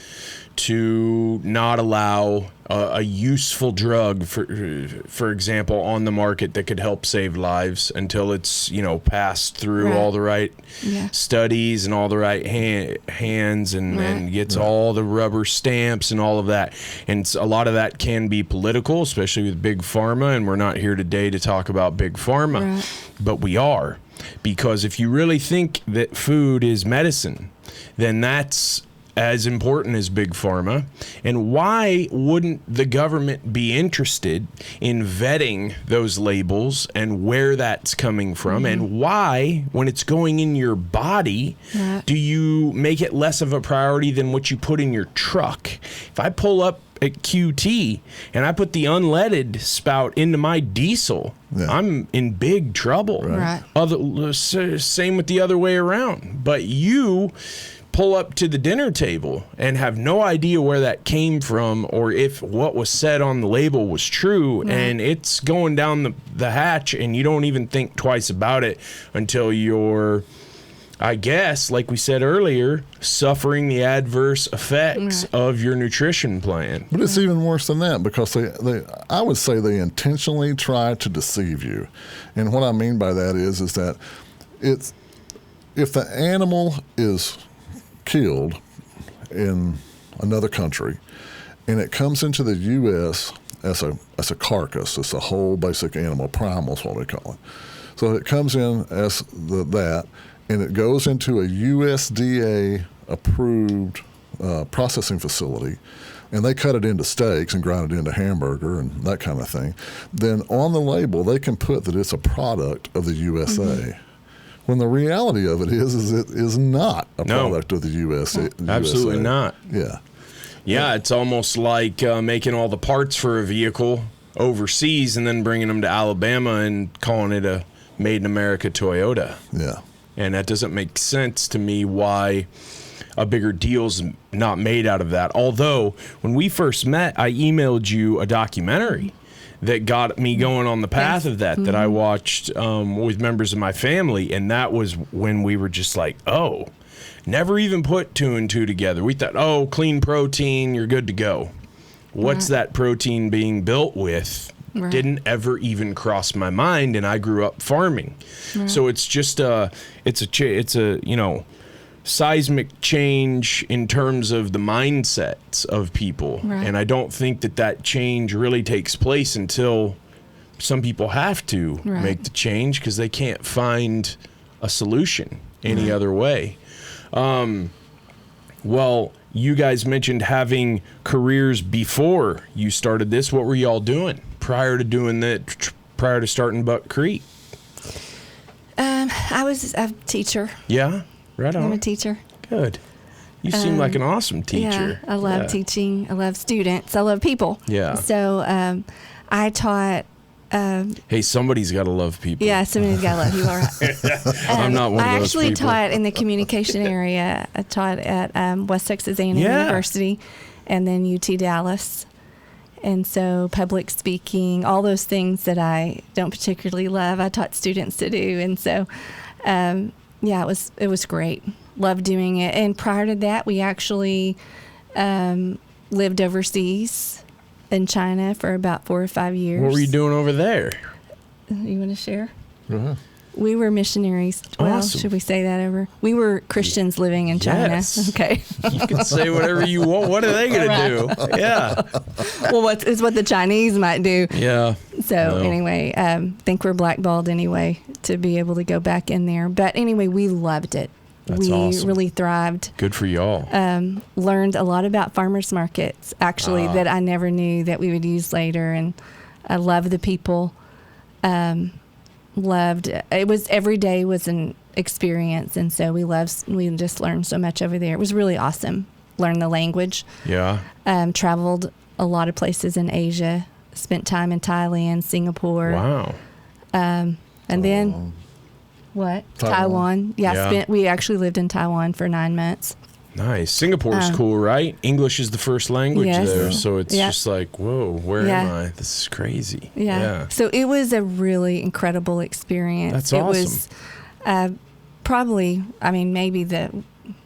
to not allow a useful drug, for example, on the market that could help save lives until it's passed through all the right studies and all the right hands and gets all the rubber stamps and all of that. And a lot of that can be political, especially with big pharma. And we're not here today to talk about big pharma, but we are, because if you really think that food is medicine, then that's as important as big pharma. And why wouldn't the government be interested in vetting those labels and where that's coming from? And why, when it's going in your body, do you make it less of a priority than what you put in your truck? If I pull up at QT and I put the unleaded spout into my diesel, I'm in big trouble. Same with the other way around. But you pull up to the dinner table and have no idea where that came from, or if what was said on the label was true, and it's going down the hatch, and you don't even think twice about it until you're, I guess, like we said earlier, suffering the adverse effects of your nutrition plan. But it's even worse than that, because I would say they intentionally try to deceive you. And what I mean by that is that if the animal is killed in another country and it comes into the U.S. as a carcass, it's a whole basic animal, primal is what we call it. So it comes in as that, and it goes into a USDA approved processing facility, and they cut it into steaks and grind it into hamburger and that kind of thing. Then on the label they can put that it's a product of the USA. When the reality of it is it is not a product of the USA. Absolutely not. Yeah, it's almost like making all the parts for a vehicle overseas and then bringing them to Alabama and calling it a Made in America Toyota. Yeah. And that doesn't make sense to me why a bigger deal's not made out of that. Although, when we first met, I emailed you a documentary that got me going on the path of that I watched with members of my family, and that was when we were just like, oh, never even put 2 and 2 together. We thought, oh, clean protein, you're good to go. What's that protein being built with? Right. Didn't ever even cross my mind, and I grew up farming. Right. So it's just it's a you know, seismic change in terms of the mindsets of people. Right. And I don't think that change really takes place until some people have to Right. make the change because they can't find a solution any other way. Well, you guys mentioned having careers before you started this. What were y'all doing prior to doing that, prior to starting Buck Creek? I was a teacher. Yeah, right on. I'm a teacher. Good. You seem like an awesome teacher. Yeah, I love teaching. I love students. I love people. Yeah. So I taught. Hey, somebody's got to love people. Yeah, somebody's got to love people. Right. I'm not one of I those actually people. taught in the communication area. I taught at West Texas A&M University, and then UT Dallas. And so public speaking, all those things that I don't particularly love, I taught students to do. And so, it was great. Loved doing it. And prior to that, we actually lived overseas in China for about 4 or 5 years. What were you doing over there? You want to share? Uh-huh. We were missionaries. Well, Awesome. should we say that over? We were Christians living in China. Yes. Okay. You can say whatever you want. What are they going to do? Yeah. Well, it's what the Chinese might do. Yeah. So No. anyway, think we're blackballed anyway to be able to go back in there. But anyway, we loved it. That's we awesome. really thrived. Good for y'all. Learned a lot about farmers markets, actually, that I never knew that we would use later. And I love the people. Loved it. Was every day was an experience, and so we just learned so much over there. It was really awesome. Learned the language. Yeah. Traveled a lot of places in Asia. Spent time in Thailand, Singapore. Wow. And then what? Taiwan. Yeah, we actually lived in Taiwan for 9 months. Nice. Singapore's cool, right? English is the first language Yes. there, so it's Yeah. just like, whoa, where Yeah. am I? This is crazy. Yeah. So it was a really incredible experience. That's It awesome. was probably, maybe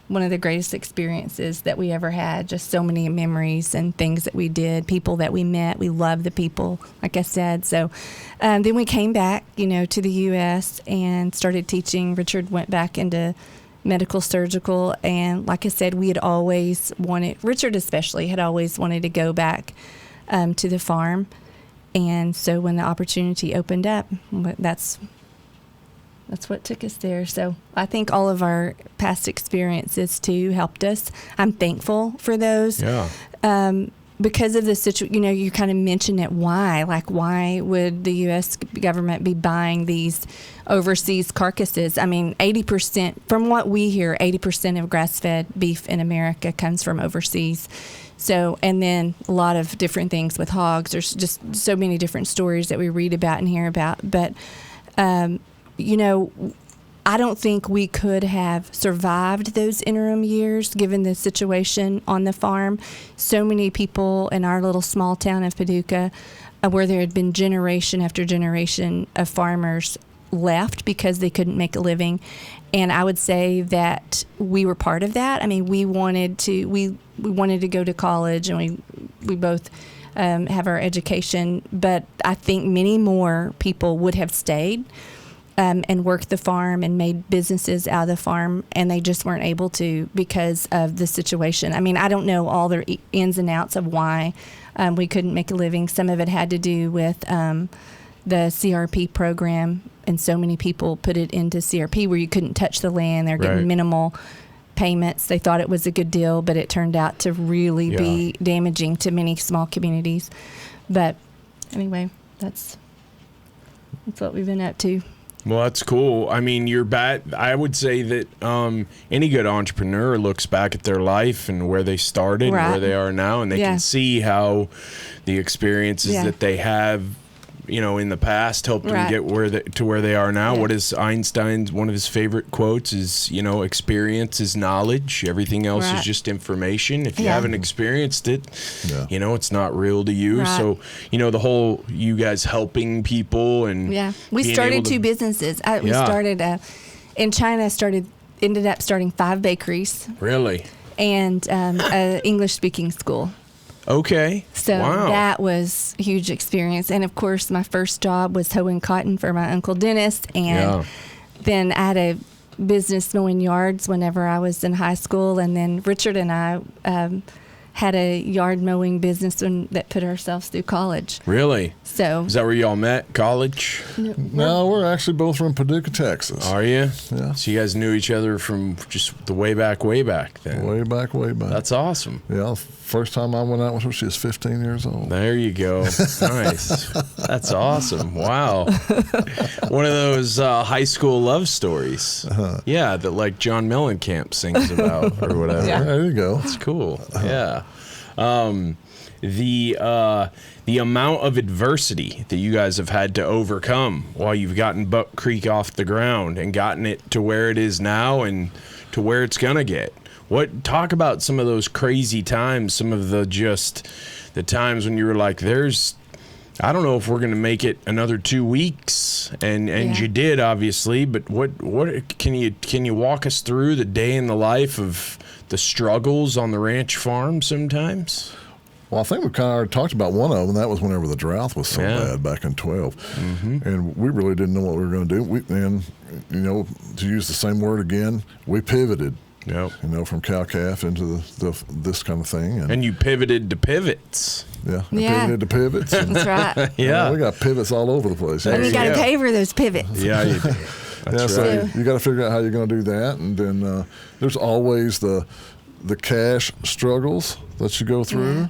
one of the greatest experiences that we ever had. Just so many memories and things that we did, people that we met. We loved the people, like I said. So then we came back, to the U.S. and started teaching. Richard went back into medical surgical, and like I said, we had always wanted, Richard especially had always wanted to go back to the farm. And so when the opportunity opened up, that's what took us there. So I think all of our past experiences too helped us. I'm thankful for those. Yeah. Because of the situation, you kind of mentioned it. Why would the U.S. government be buying these overseas carcasses? 80%, from what we hear, 80% of grass-fed beef in America comes from overseas. So, and then a lot of different things with hogs. There's just so many different stories that we read about and hear about. But, I don't think we could have survived those interim years given the situation on the farm. So many people in our little small town of Paducah, where there had been generation after generation of farmers left because they couldn't make a living. And I would say that we were part of that. We wanted to go to college, and we both have our education, but I think many more people would have stayed and worked the farm and made businesses out of the farm, and they just weren't able to because of the situation. I don't know all the ins and outs of why we couldn't make a living. Some of it had to do with the CRP program, and so many people put it into CRP where you couldn't touch the land. They're getting minimal payments. They thought it was a good deal, but it turned out to really be damaging to many small communities. But anyway, that's what we've been up to. Well, that's cool. You're back. I would say that any good entrepreneur looks back at their life and where they started and where they are now, and they can see how the experiences that they have, in the past helped them get to where they are now. What is Einstein's, one of his favorite quotes is, experience is knowledge. Everything else is just information. If you haven't experienced it, it's not real to you. Right. So, the whole, you guys helping people and we being started able to- two businesses. We started in China. ended up starting 5 bakeries Really? and an English-speaking school. Okay. So wow. that was a huge experience. And, of course, my first job was hoeing cotton for my Uncle Dennis. And then I had a business mowing yards whenever I was in high school. And then Richard and I had a yard mowing business that put ourselves through college. Really? So is that where y'all met? College? No, we're actually both from Paducah, Texas. Are you? Yeah. So you guys knew each other from just the way back then. Way back. That's awesome. Yeah, first time I went out with her, she was 15 years old. There you go. Nice. That's awesome. Wow. One of those high school love stories. Yeah, that like John Mellencamp sings about or whatever. Yeah. There you go. That's cool. Yeah. The amount of adversity that you guys have had to overcome while you've gotten Buck Creek off the ground and gotten it to where it is now and to where it's gonna get. Talk about some of those crazy times, some of the times when you were like, I don't know if we're gonna make it another 2 weeks, and you did, obviously, but what can you walk us through the day in the life of the struggles on the ranch farm sometimes? Well, I think we kind of already talked about one of them. That was whenever the drought was so bad back in 12. And we really didn't know what we were going to do. To use the same word again, we pivoted. Yep. From cow-calf into this kind of thing. And you pivoted to pivots. Yeah. Pivoted to pivots. That's right. Yeah. We got pivots all over the place. And you got to pay for those pivots. Yeah, you do. That's right. So you got to figure out how you're going to do that. And then there's always the cash struggles that you go through.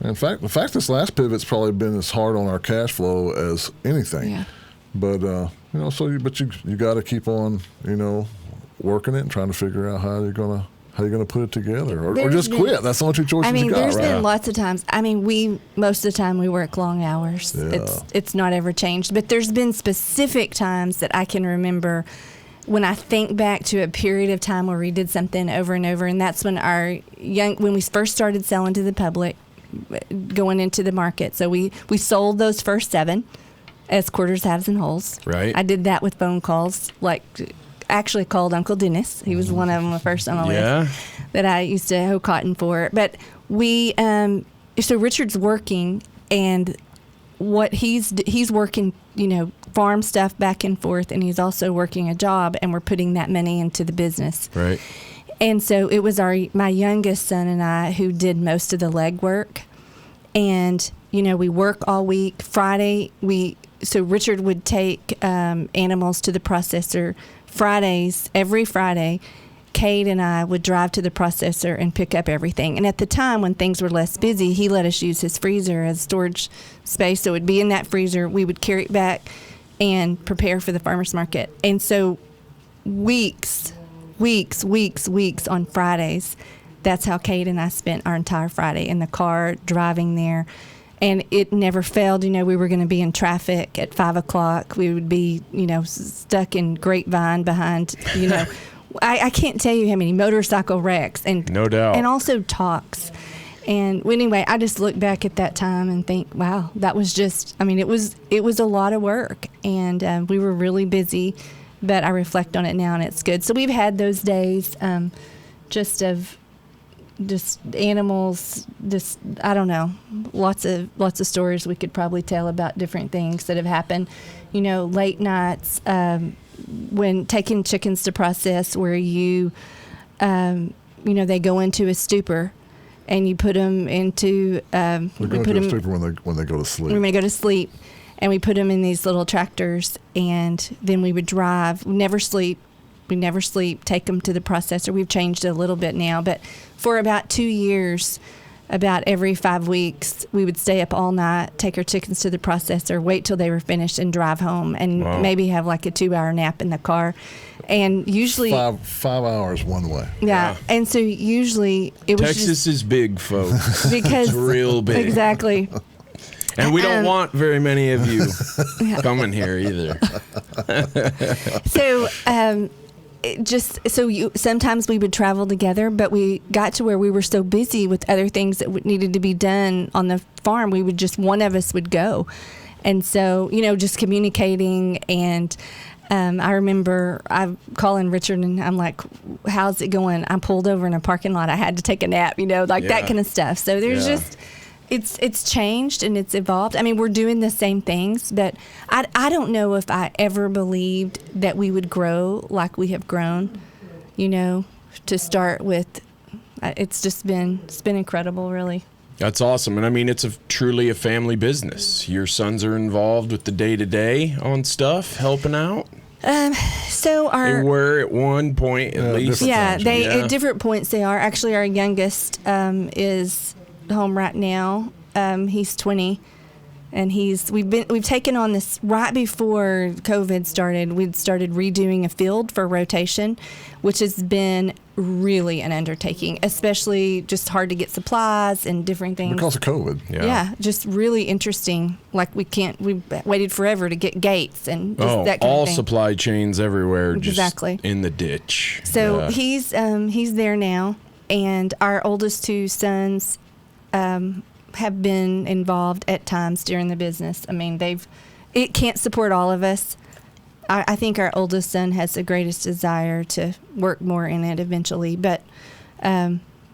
In fact, this last pivot's probably been as hard on our cash flow as anything. Yeah. But you got to keep on, working it and trying to figure out how you're gonna put it together, or just quit. That's the only 2 choices you got. There's right? been lots of times. Most of the time we work long hours. Yeah. It's not ever changed. But there's been specific times that I can remember when I think back to a period of time where we did something over and over, and that's when when we first started selling to the public, going into the market. So we sold those first 7 as quarters, halves, and wholes. Right. I did that with phone calls, actually called Uncle Dennis. He was one of them, the first on the list that I used to hoe cotton for. But so Richard's working, and what he's working, farm stuff back and forth, and he's also working a job, and we're putting that money into the business. Right. And so it was my youngest son and I who did most of the legwork. And, we work all week. Friday, so Richard would take animals to the processor. Every Friday, Kate and I would drive to the processor and pick up everything. And at the time when things were less busy, he let us use his freezer as storage space. So it would be in that freezer. We would carry it back and prepare for the farmer's market. And so weeks on Fridays, that's how Kate and I spent our entire Friday in the car driving there. And it never failed. We were going to be in traffic at 5 o'clock. We would be, stuck in Grapevine behind, I can't tell you how many motorcycle wrecks and no doubt, and also talks. And anyway, I just look back at that time and think, wow, that was just, it was a lot of work, and we were really busy. But I reflect on it now, and it's good. So we've had those days, just animals, I don't know, lots of stories we could probably tell about different things that have happened. Late nights when taking chickens to process, where they go into a stupor, and you put them into we go into a stupor when they go to sleep. When they go to sleep, and we put them in these little tractors, and then we would drive. We never sleep, take them to the processor. We've changed it a little bit now, but for about 2 years, about every 5 weeks, we would stay up all night, take our chickens to the processor, wait till they were finished, and drive home, and maybe have like a 2-hour nap in the car. And usually 5 hours one way. Yeah. And so usually it was Texas is big, folks. Because it's real big. Exactly. And we don't want very many of you coming here either. So, sometimes we would travel together, but we got to where we were so busy with other things that needed to be done on the farm, one of us would go. And so, just communicating, and I remember I'm calling Richard and I'm like, how's it going? I pulled over in a parking lot. I had to take a nap, that kind of stuff. So there's just, it's changed and it's evolved. I mean, we're doing the same things, but I don't know if I ever believed that we would grow like we have grown, to start with. It's been incredible, really. That's awesome. And I mean, it's truly a family business. Your sons are involved with the day-to-day on stuff, helping out? So they were at one point at least. Yeah, at different points they are. Actually, our youngest is home right now. He's 20. And we've taken on this right before COVID started. We'd started redoing a field for rotation, which has been really an undertaking, especially just hard to get supplies and different things. Because of COVID. Yeah, just really interesting. Like we waited forever to get gates and just that kind all of thing. Supply chains everywhere, just exactly in the ditch. So he's there now, and our oldest two sons have been involved at times during the business. I mean, it can't support all of us. I think our oldest son has the greatest desire to work more in it eventually, but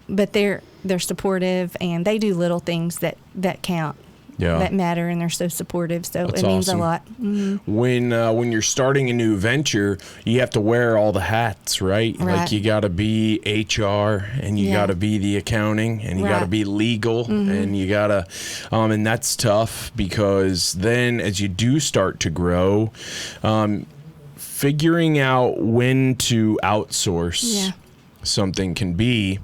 they're supportive and they do little things that count. Yeah. That matter, and they're so supportive. So That's it means awesome. a lot. Mm-hmm. When you're starting a new venture, you have to wear all the hats, right? Like you got to be HR, and you got to be the accounting, and you got to be legal, and you got to, and that's tough because then as you do start to grow, figuring out when to outsource something can be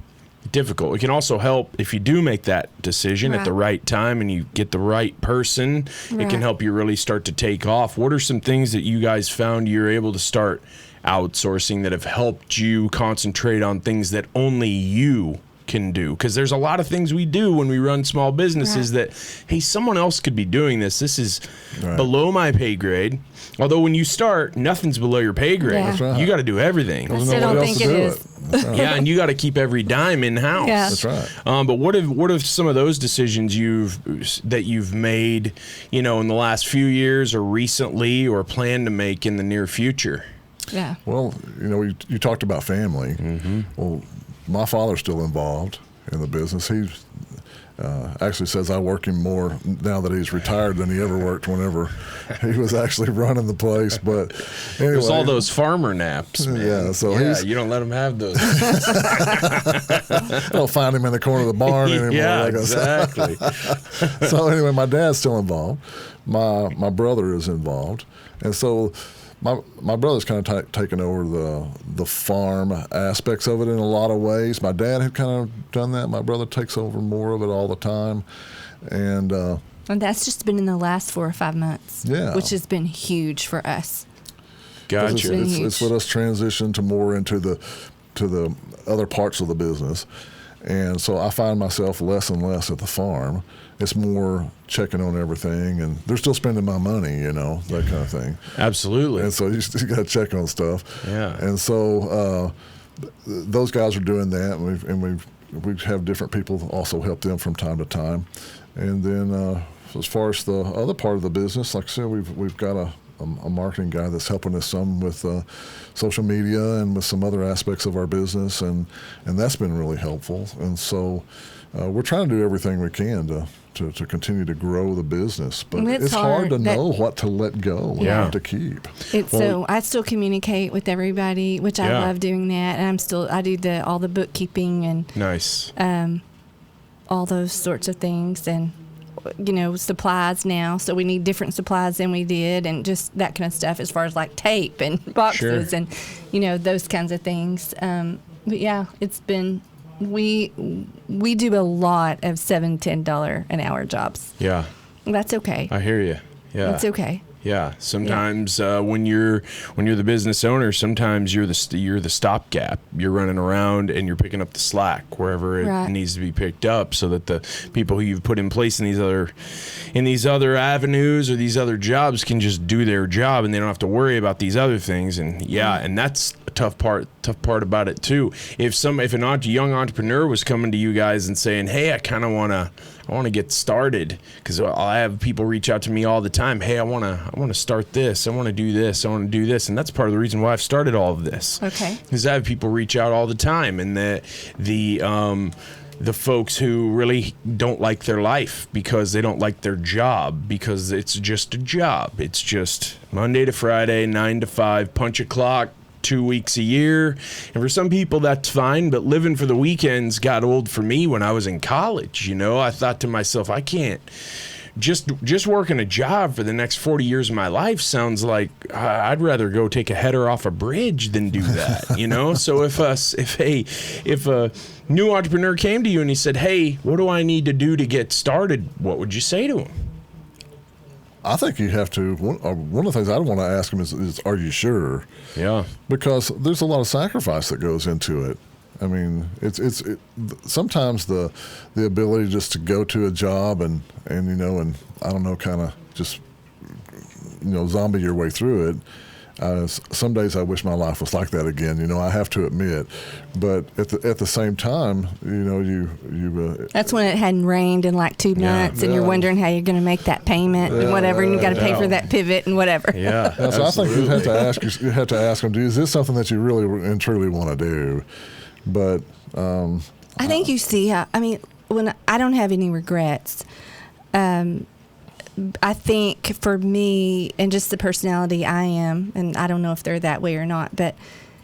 difficult. It can also help if you do make that decision at the right time and you get the right person. It can help you really start to take off. What are some things that you guys found you're able to start outsourcing that have helped you concentrate on things that only you can do? Because there's a lot of things we do when we run small businesses that, hey, someone else could be doing this. This is below my pay grade. Although when you start, nothing's below your pay grade. That's right. You got to do everything. I still don't think it is. Right. Yeah, and you got to keep every dime in house. Yeah. That's right. But what have some of those decisions you've made, in the last few years or recently or plan to make in the near future? Yeah. Well, you talked about family. Mm-hmm. Well, my father's still involved in the business. He actually says I work him more now that he's retired than he ever worked whenever he was actually running the place. But anyway, There's all those farmer naps, man. Yeah, so you don't let him have those. I don't find him in the corner of the barn anymore. Yeah, like exactly. So anyway, my dad's still involved. My brother is involved, and so my brother's kind of taken over the farm aspects of it in a lot of ways. My dad had kind of done that. My brother takes over more of it all the time, and that's just been in the last 4 or 5 months. Yeah, which has been huge for us. Gotcha. It's let us transition to more into the other parts of the business, and so I find myself less and less at the farm. It's more checking on everything, and they're still spending my money, that kind of thing. Absolutely. And so you got to check on stuff. Yeah. And so those guys are doing that, and we have different people also help them from time to time. And then as far as the other part of the business, like I said, we've got a marketing guy that's helping us some with social media and with some other aspects of our business, and that's been really helpful. And so we're trying to do everything we can to continue to grow the business, but it's hard to know what to let go and what to keep. So I still communicate with everybody, which I love doing that, and I do all the bookkeeping and nice, all those sorts of things, and supplies now. So we need different supplies than we did, and just that kind of stuff as far as like tape and boxes and those kinds of things. But yeah, it's been. We do a lot of $7-10 an hour jobs. Yeah, that's okay. I hear you. Yeah, that's okay. Yeah, sometimes when you're the business owner, sometimes you're the stopgap. You're running around and you're picking up the slack wherever it needs to be picked up, so that the people who you've put in place in these other avenues or these other jobs can just do their job, and they don't have to worry about these other things. And and that's tough part about it too. If a young entrepreneur was coming to you guys and saying, "Hey, I want to get started," because I have people reach out to me all the time. "Hey, I want to start this. I want to do this. I want to do this," and that's part of the reason why I've started all of this. Okay. Because I have people reach out all the time, and the folks who really don't like their life because they don't like their job, because it's just a job. It's just Monday to Friday, 9 to 5, punch a clock, 2 weeks a year. And for some people, that's fine, but living for the weekends got old for me when I was in college. I thought to myself, I can't. Just working a job for the next 40 years of my life sounds like I'd rather go take a header off a bridge than do that, So if a new entrepreneur came to you and he said, "Hey, what do I need to do to get started?" what would you say to him? I think you have to. One of the things I want to ask him is, "Are you sure?" Yeah. Because there's a lot of sacrifice that goes into it. I mean, it's sometimes the ability just to go to a job and I don't know, kind of just zombie your way through it. Some days I wish my life was like that again. I have to admit, but at the same time, that's when it hadn't rained in like 2 months, and you're wondering how you're going to make that payment and whatever, and you got to pay for that pivot and whatever. Yeah, so I think you have to ask them, is this something that you really and truly want to do? But I think you see how, when I don't have any regrets, I think for me and just the personality I am, and I don't know if they're that way or not, but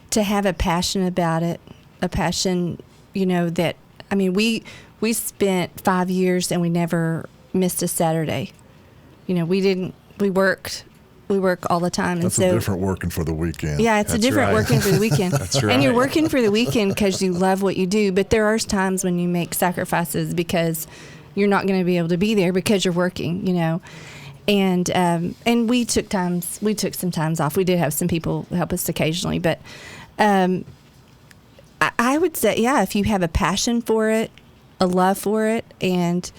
to have a passion about it, a passion, that, we spent 5 years and we never missed a Saturday. We work all the time. That's a different working for the weekend. Yeah, it's a different working for the weekend. That's right. And you're working for the weekend because you love what you do, but there are times when you make sacrifices because you're not going to be able to be there because you're working, And we took some times off. We did have some people help us occasionally, but I would say, yeah, if you have a passion for it, a love for it, and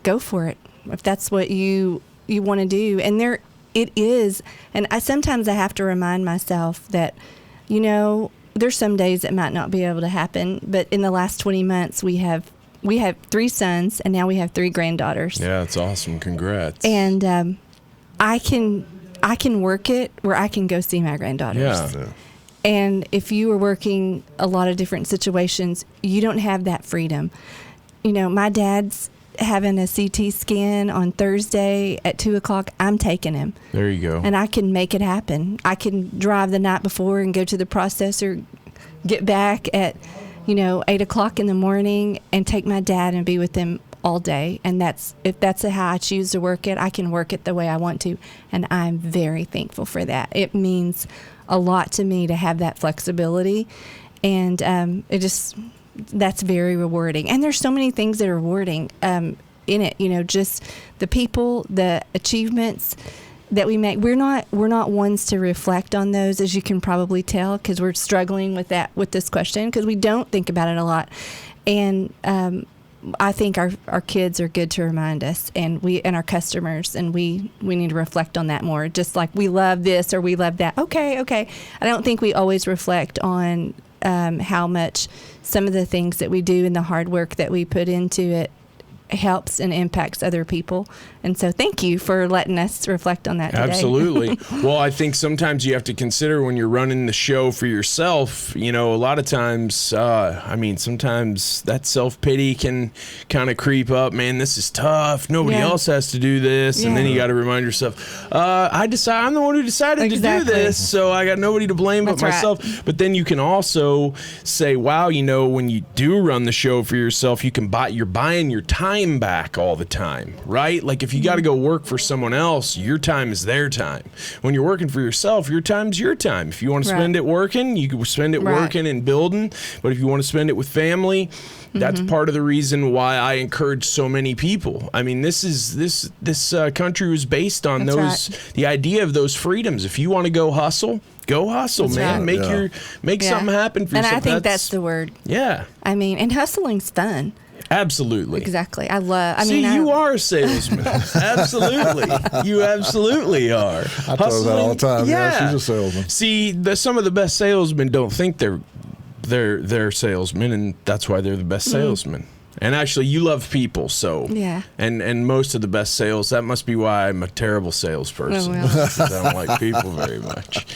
go for it if that's what you want to do. And it is, and sometimes I have to remind myself that, there's some days that might not be able to happen, but in the last 20 months we have 3 sons, and now we have 3 granddaughters. Yeah, that's awesome. Congrats. And I can work it where I can go see my granddaughters. Yeah. And if you are working a lot of different situations, you don't have that freedom. My dad's having a CT scan on Thursday at 2:00. I'm taking him. There you go. And I can make it happen. I can drive the night before and go to the processor, get back at 8:00 in the morning and take my dad and be with him all day. And if that's how I choose to work it, I can work it the way I want to. And I'm very thankful for that. It means a lot to me to have that flexibility. And that's very rewarding. And there's so many things that are rewarding in it, just the people, the achievements that we make. We're not ones to reflect on those, as you can probably tell, because we're struggling with this question, because we don't think about it a lot. And I think our kids are good to remind us, and our customers, and we need to reflect on that more. Just like we love this or we love that. Okay. I don't think we always reflect on how much some of the things that we do and the hard work that we put into it helps and impacts other people. And so thank you for letting us reflect on that today. Absolutely. Well, I think sometimes you have to consider when you're running the show for yourself, a lot of times, sometimes that self-pity can kind of creep up. Man, this is tough. Nobody else has to do this. Yeah. And then you got to remind yourself, I'm the one who decided to do this, so I got nobody to blame but myself. Right. But then you can also say, wow, when you do run the show for yourself, you're buying your time back all the time, right? Like if you got to go work for someone else, your time is their time. When you're working for yourself, your time's your time. If you want to spend it working, you can spend it working and building. But if you want to spend it with family, that's part of the reason why I encourage so many people. This country was based on the idea of those freedoms. If you want to go hustle, that's man. Right. Make something happen for yourself. And I think that's the word. Yeah. And hustling's fun. Absolutely. Exactly. You are a salesman. Absolutely. You absolutely are. I tell her that all the time. Yeah, she's a salesman. See, some of the best salesmen don't think they're salesmen, and that's why they're the best salesmen. And actually, you love people, so yeah. And most of the best sales. That must be why I'm a terrible salesperson. Oh, well. I don't like people very much.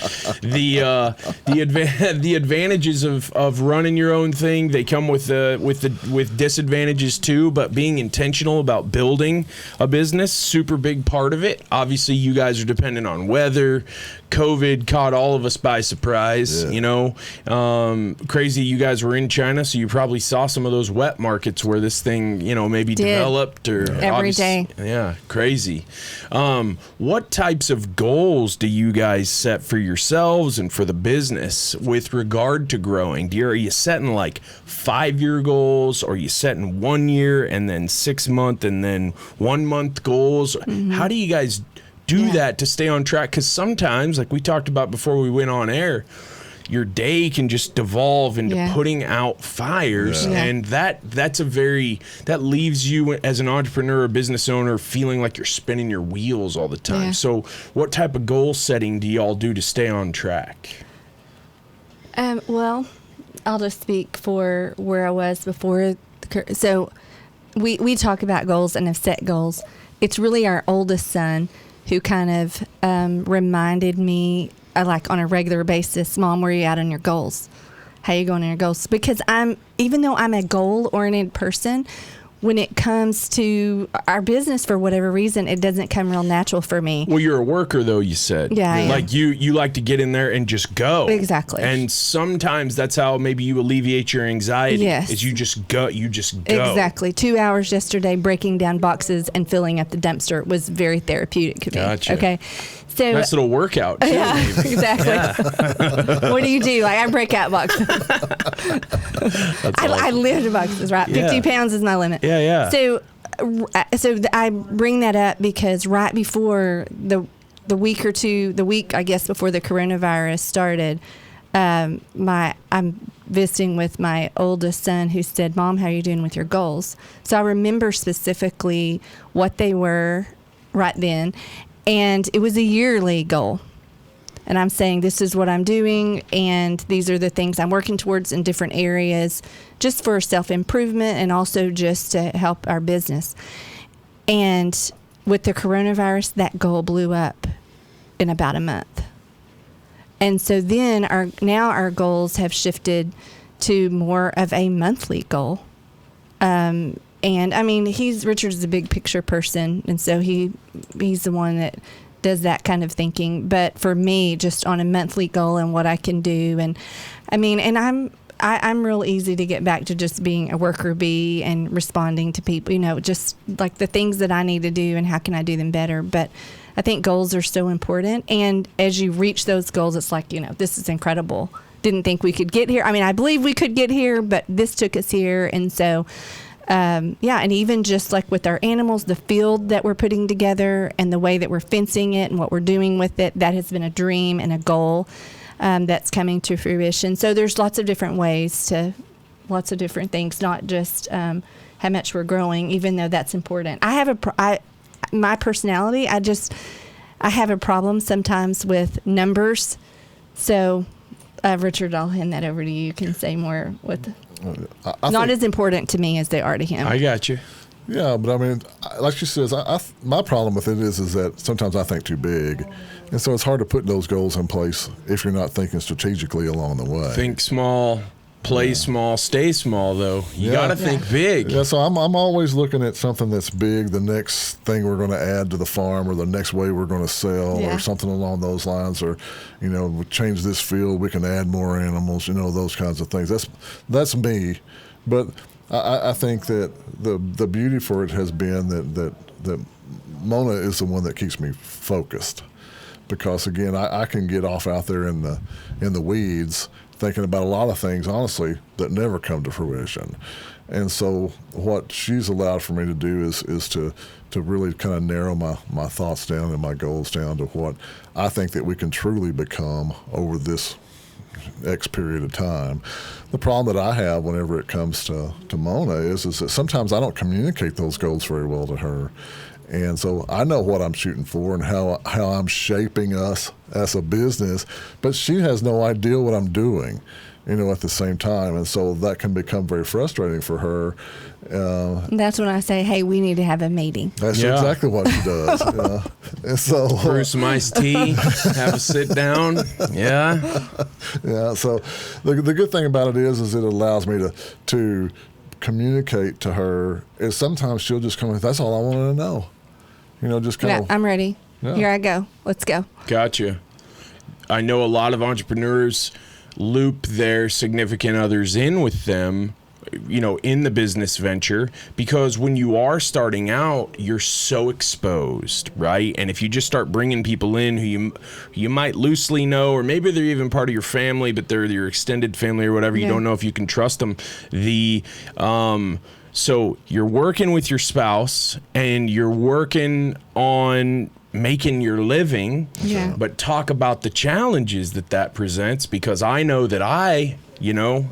The advantages of running your own thing, they come with disadvantages too. But being intentional about building a business, super big part of it. Obviously, you guys are dependent on weather. COVID caught all of us by surprise. Yeah. You know, crazy. You guys were in China, so you probably saw some of those wet markets where this thing, maybe developed or every day. Yeah, crazy. What types of goals do you guys set for yourselves and for the business with regard to growing? Are you setting like 5-year goals, or are you setting 1 year and then 6 month and then 1 month goals? Mm-hmm. How do you guys do that to stay on track? Because sometimes, like we talked about before we went on air, your day can just devolve into putting out fires, and that leaves you as an entrepreneur or business owner feeling like you're spinning your wheels all the time. Yeah. So what type of goal setting do y'all do to stay on track? Well, I'll just speak for where I was before. So we talk about goals and have set goals. It's really our oldest son who kind of reminded me, like on a regular basis, Mom, where are you at on your goals? How you going on your goals? Because even though I'm a goal-oriented person, when it comes to our business, for whatever reason, it doesn't come real natural for me. Well, you're a worker, though, you said. Yeah, I am. Like you like to get in there and just go. Exactly. And sometimes that's how maybe you alleviate your anxiety. Yes. Is you just go. Exactly. 2 hours yesterday breaking down boxes and filling up the dumpster was very therapeutic to me. Gotcha. Okay. So, nice little workout, too, yeah, maybe. Exactly. Yeah. What do you do? Like, I break out boxes. I lift boxes, right? 50 pounds is my limit. Yeah, yeah. So I bring that up because right before the week, I guess, before the coronavirus started, I'm visiting with my oldest son, who said, Mom, how are you doing with your goals? So I remember specifically what they were right then. And it was a yearly goal. And I'm saying, this is what I'm doing, and these are the things I'm working towards in different areas, just for self-improvement and also just to help our business. And with the coronavirus, that goal blew up in about a month. And so then our goals have shifted to more of a monthly goal. And I mean, Richard's a big picture person, and so he's the one that does that kind of thinking. But for me, just on a monthly goal and what I can do, and I mean, and I'm real easy to get back to just being a worker bee and responding to people, just like the things that I need to do and how can I do them better. But I think goals are so important, and as you reach those goals, it's like, this is incredible. Didn't think we could get here. I mean, I believe we could get here, but this took us here, and so. And even just like with our animals, the field that we're putting together and the way that we're fencing it and what we're doing with it, that has been a dream and a goal that's coming to fruition. So there's lots of different ways to lots of different things, not just how much we're growing, even though that's important. I have my personality, I have a problem sometimes with numbers. So, Richard, I'll hand that over to you. You can say more with not as important to me as they are to him. I got you. Yeah, but I mean, like she says, my problem with it is that sometimes I think too big. And so it's hard to put those goals in place if you're not thinking strategically along the way. Think small, play small, stay small, though. You got to think big. Yeah, so I'm always looking at something that's big, the next thing we're going to add to the farm, or the next way we're going to sell, or something along those lines, or, we change this field, we can add more animals, those kinds of things. That's me. But I think that the beauty for it has been that Mona is the one that keeps me focused. Because, again, I can get off out there in the weeds thinking about a lot of things, honestly, that never come to fruition. And so what she's allowed for me to do is to really kind of narrow my thoughts down and my goals down to what I think that we can truly become over this X period of time. The problem that I have whenever it comes to Mona is that sometimes I don't communicate those goals very well to her. And so I know what I'm shooting for and how I'm shaping us as a business, but she has no idea what I'm doing, at the same time. And so that can become very frustrating for her. That's when I say, hey, we need to have a meeting. That's exactly what she does. And so brew some iced tea, have a sit down. Yeah. Yeah. So the good thing about it is it allows me to communicate to her. Is sometimes she'll just come with, that's all I wanted to know. Just kind of. I'm ready. Yeah. Here I go. Let's go. Gotcha. I know a lot of entrepreneurs loop their significant others in with them, in the business venture, because when you are starting out, you're so exposed, right? And if you just start bringing people in who you might loosely know, or maybe they're even part of your family, but they're your extended family or whatever, you don't know if you can trust them. So you're working with your spouse and you're working on making your living, but talk about the challenges that presents, because I know that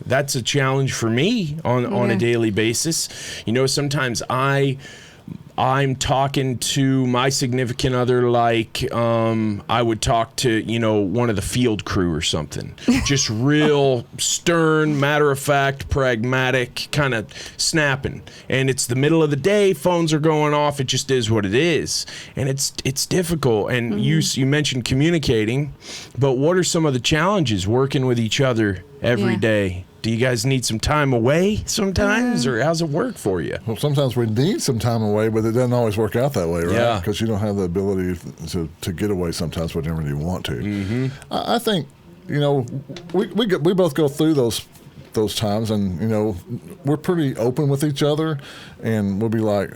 that's a challenge for me on a daily basis. Sometimes I'm talking to my significant other like I would talk to, one of the field crew or something. Just real stern, matter-of-fact, pragmatic, kind of snapping. And it's the middle of the day, phones are going off, it just is what it is. And it's difficult. And you mentioned communicating, but what are some of the challenges working with each other every day? Do you guys need some time away sometimes, or how's it work for you? Well, sometimes we need some time away, but it doesn't always work out that way, right? Yeah. Because you don't have the ability to get away sometimes whenever you want to. Mm-hmm. I think, we both go through those times, and, we're pretty open with each other, and we'll be like,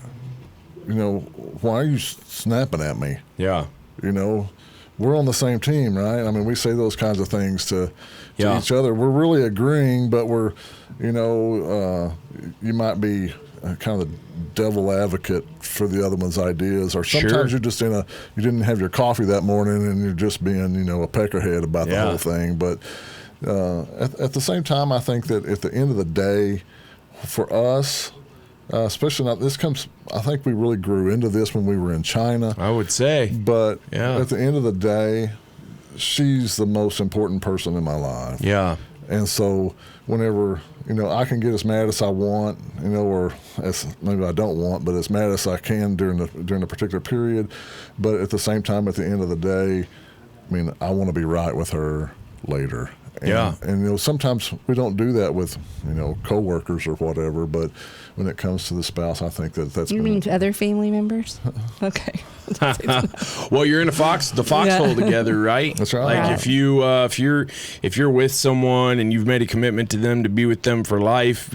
why are you snapping at me? Yeah. We're on the same team, right? I mean, we say those kinds of things to each other. We're really agreeing, but we're, you might be kind of the devil advocate for the other one's ideas, or sometimes you're just you didn't have your coffee that morning and you're just being, a peckerhead about the whole thing. But at the same time, I think that at the end of the day, for us, especially I think we really grew into this when we were in China. I would say. But at the end of the day, she's the most important person in my life. Yeah. And so whenever, I can get as mad as I want, or as maybe I don't want, but as mad as I can during a particular period. But at the same time, at the end of the day, I want to be right with her later. And sometimes we don't do that with coworkers or whatever, but when it comes to the spouse, I think that's. You mean other family members? Okay. Well, you're in the foxhole together, right? That's right. Like if you're with someone and you've made a commitment to them to be with them for life,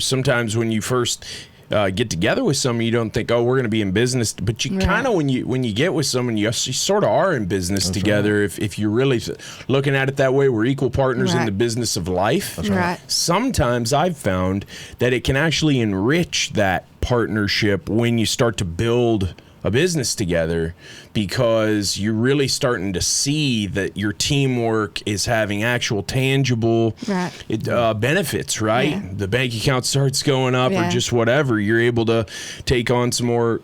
sometimes when you first get together with someone, you don't think, oh, we're going to be in business, but you kind of when you get with someone, you sort of are in business together. Right. If you're really looking at it that way, we're equal partners in the business of life. That's right. Sometimes I've found that it can actually enrich that partnership when you start to build a business together, because you're really starting to see that your teamwork is having actual tangible benefits, right? Yeah. The bank account starts going up or just whatever. You're able to take on some more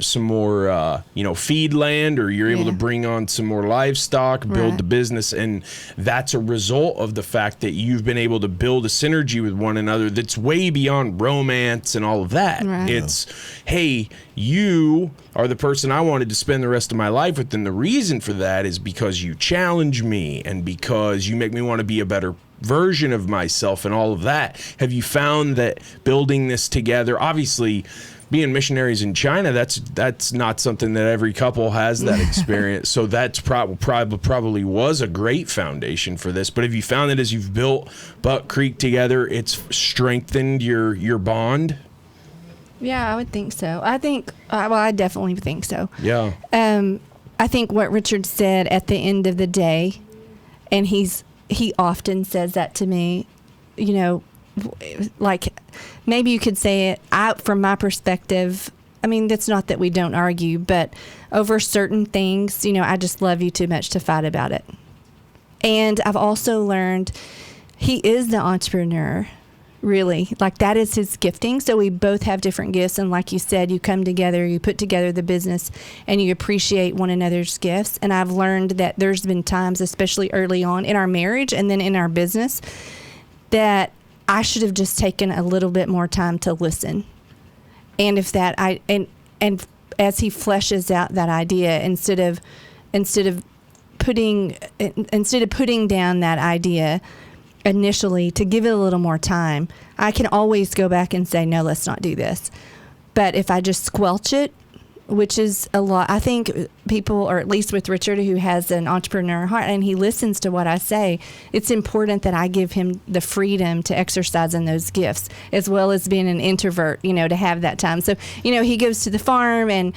feed land, or you're able to bring on some more livestock, build the business. And that's a result of the fact that you've been able to build a synergy with one another that's way beyond romance and all of that. Right. It's, hey, you are the person I wanted to spend the rest of my life with, and the reason for that is because you challenge me and because you make me want to be a better version of myself and all of that. Have you found that building this together, obviously being missionaries in China, that's not something that every couple has that experience, so that's probably was a great foundation for this, but have you found that as you've built Buck Creek together, it's strengthened your bond? Yeah, I would think so. I definitely think so. Yeah. I think what Richard said at the end of the day, and he often says that to me, like maybe you could say it from my perspective. I mean, that's not that we don't argue, but over certain things, I just love you too much to fight about it. And I've also learned he is the entrepreneur, really. Like, that is his gifting. So we both have different gifts. And like you said, you come together, you put together the business, and you appreciate one another's gifts. And I've learned that there's been times, especially early on in our marriage and then in our business, that I should have just taken a little bit more time to listen. And if that, and as he fleshes out that idea, instead of putting down that idea initially, to give it a little more time, I can always go back and say, no, let's not do this. But if I just squelch it, which is a lot, I think people, or at least with Richard, who has an entrepreneur heart and he listens to what I say, it's important that I give him the freedom to exercise in those gifts, as well as being an introvert, to have that time. So, he goes to the farm, and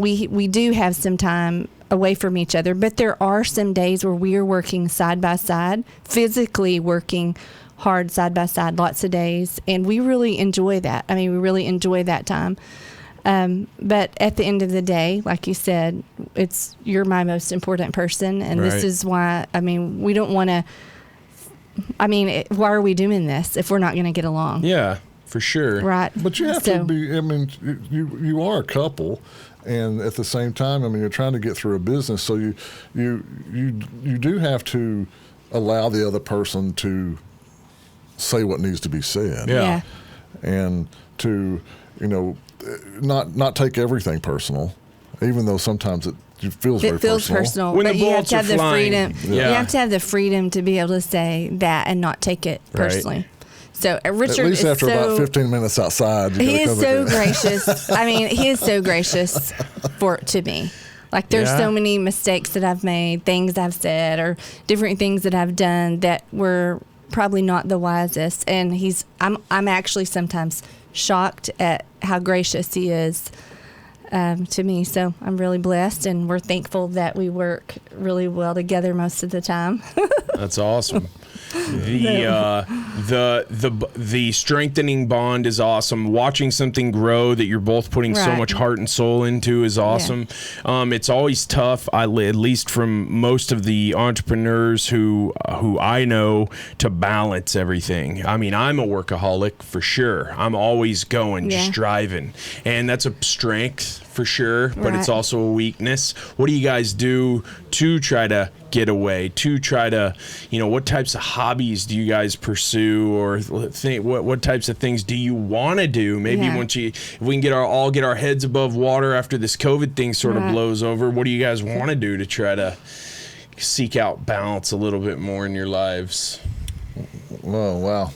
we do have some time away from each other, but there are some days where we are working side by side, physically working hard side by side, lots of days, and we really enjoy that. I mean, we really enjoy that time. But at the end of the day, like you said, you're my most important person, and Right. This is why, we don't want to, why are we doing this if we're not going to get along? Yeah, for sure. Right. But you have to be, you are a couple, and at the same time, you're trying to get through a business, so you do have to allow the other person to say what needs to be said. Yeah. And to, not take everything personal, even though sometimes it feels very personal. When but the you have bullets to have are the flying. freedom. Yeah. You have to have the freedom to be able to say that and not take it personally. Right. So Richard, at least is after about 15 minutes outside, he is so gracious. He is so gracious to me. Like, there's so many mistakes that I've made, things I've said, or different things that I've done that were probably not the wisest. And I'm actually sometimes shocked at how gracious he is to me. So I'm really blessed, and we're thankful that we work really well together most of the time. That's awesome. The strengthening bond is awesome. Watching something grow that you're both putting so Right. much heart and soul into is awesome. It's always tough, at least from most of the entrepreneurs who I know, to balance everything. I'm a workaholic for sure. I'm always going, just driving, and that's a strength for sure, but it's Right. also a weakness. What do you guys do to try to get away, to try to, what types of hobbies do you guys pursue, or think what types of things do you want to do? Maybe if we can all get our heads above water after this COVID thing sort of blows over, what do you guys want to do to try to seek out balance a little bit more in your lives? Oh, wow.